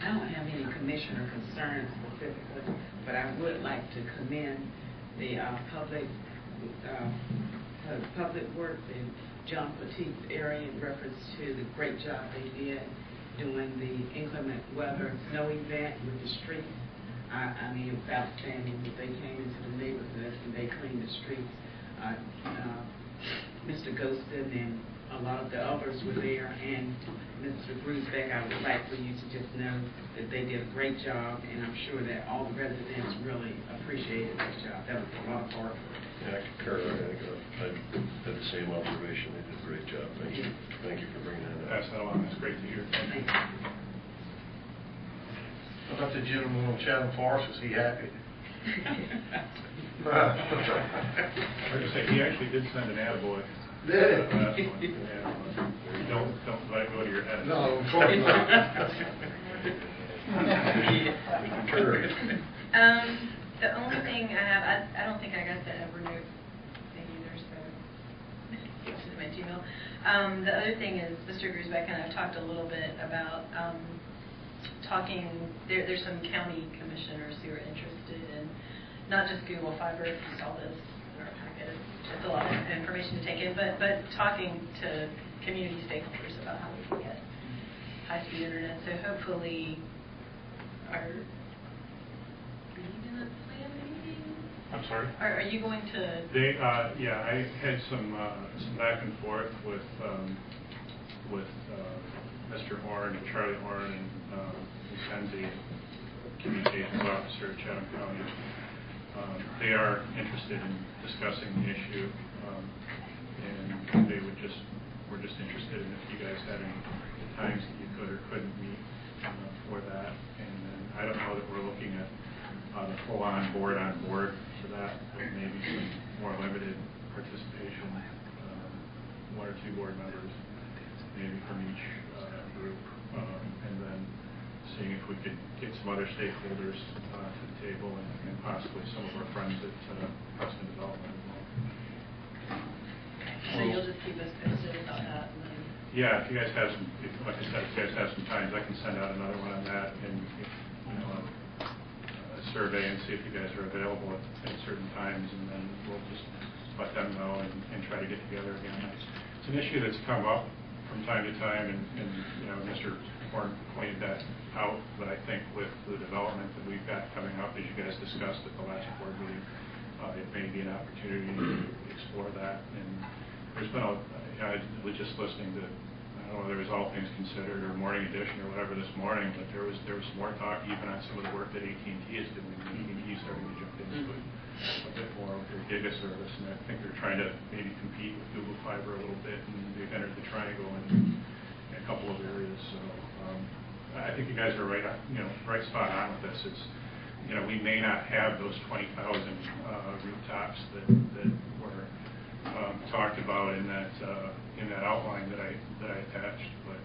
I don't have any commissioner concerns specifically, but I would like to commend the public works in John Petit's area in reference to the great job they did doing the inclement weather snow event with the streets. I mean, it was outstanding that they came into the neighborhoods and they cleaned the streets. Mr. Ghostin and a lot of the others were there, and Mr. Grusbeck, I would like for you to just know that they did a great job, and I'm sure that all the residents really appreciated that job. That was a lot of hard work. Yeah, I concur. I had the same observation. They did a great job. Thank you. Thank you for bringing that up. Pass that along, that's great to hear. Thank you. thought the gentleman on Chatham Forest, was he happy? Like I say, he actually did send an attaboy. Did he? Last one, yeah. Don't let it go to your head. No, of course not. The only thing I have, I don't think I got the Evernote thing either, so it's in my Gmail. The other thing is, Mr. Griesbeck and I have talked a little bit about there's some county commissioners who are interested in not just Google Fiber, just all this in our packet, it's a lot of information to take in, but talking to community stakeholders about how we can get high-speed internet. So hopefully, are you going to plan anything? I'm sorry? Are you going to? They, yeah, I had some back and forth with Mr. Horn and Charlie Horn and Mackenzie, communications officer at Chatham County. They are interested in discussing the issue, and they were just interested in if you guys had any times that you could or couldn't meet for that. And then I don't know that we're looking at the full on board for that, but maybe some more limited participation, one or two board members, maybe from each group, and then seeing if we could get some other stakeholders to the table and possibly some of our friends at Preston Development as well. So you'll just keep us posted about that, and then. Yeah, if you guys have some, like I said, if you guys have some times, I can send out another one on that and, a survey and see if you guys are available at certain times, and then we'll just let them know and try to get together again. It's an issue that's come up from time to time, and Mr. Horn pointed that out, but I think with the development that we've got coming up, as you guys discussed at the last board meeting, it may be an opportunity to explore that. And there's been I was just listening to, I don't know whether it was All Things Considered or Morning Edition or whatever this morning, but there was some more talk even on some of the work that AT&T is doing. AT&T is starting to jump into it a bit more with their Giga service, and I think they're trying to maybe compete with Google Fiber a little bit, and they've entered the triangle in a couple of areas. So I think you guys are right spot on with this. It's, we may not have those 20,000 rooftops that were talked about in that outline that I attached, but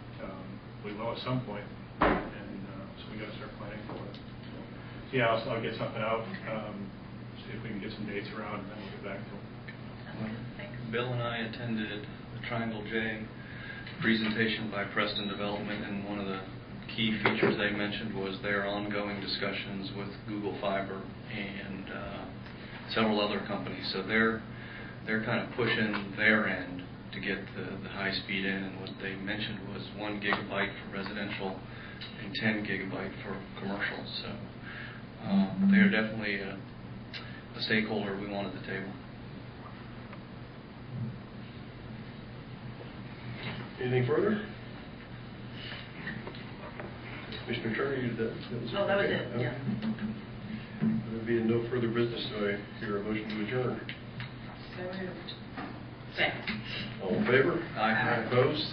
we will at some point, and so we got to start planning for it. So yeah, I'll get something out, see if we can get some dates around, and then we'll get back to them. Bill and I attended the Triangle J presentation by Preston Development, and one of the key features they mentioned was their ongoing discussions with Google Fiber and several other companies. So they're kind of pushing their end to get the high speed in, and what they mentioned was 1 gigabyte for residential and 10 gigabyte for commercial. So they're definitely a stakeholder we want at the table. Anything further? Commissioner Turner, Oh, that was it, okay. yeah. There being no further business, do I hear a motion to adjourn? So moved. Second. All in favor? Aye. Opposed?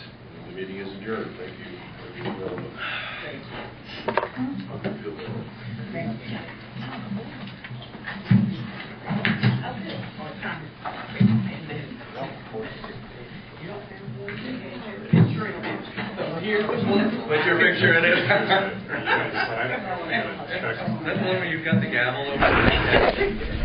The meeting is adjourned. Thank you. Put your picture in it. That's the one where you've got the gavel over there.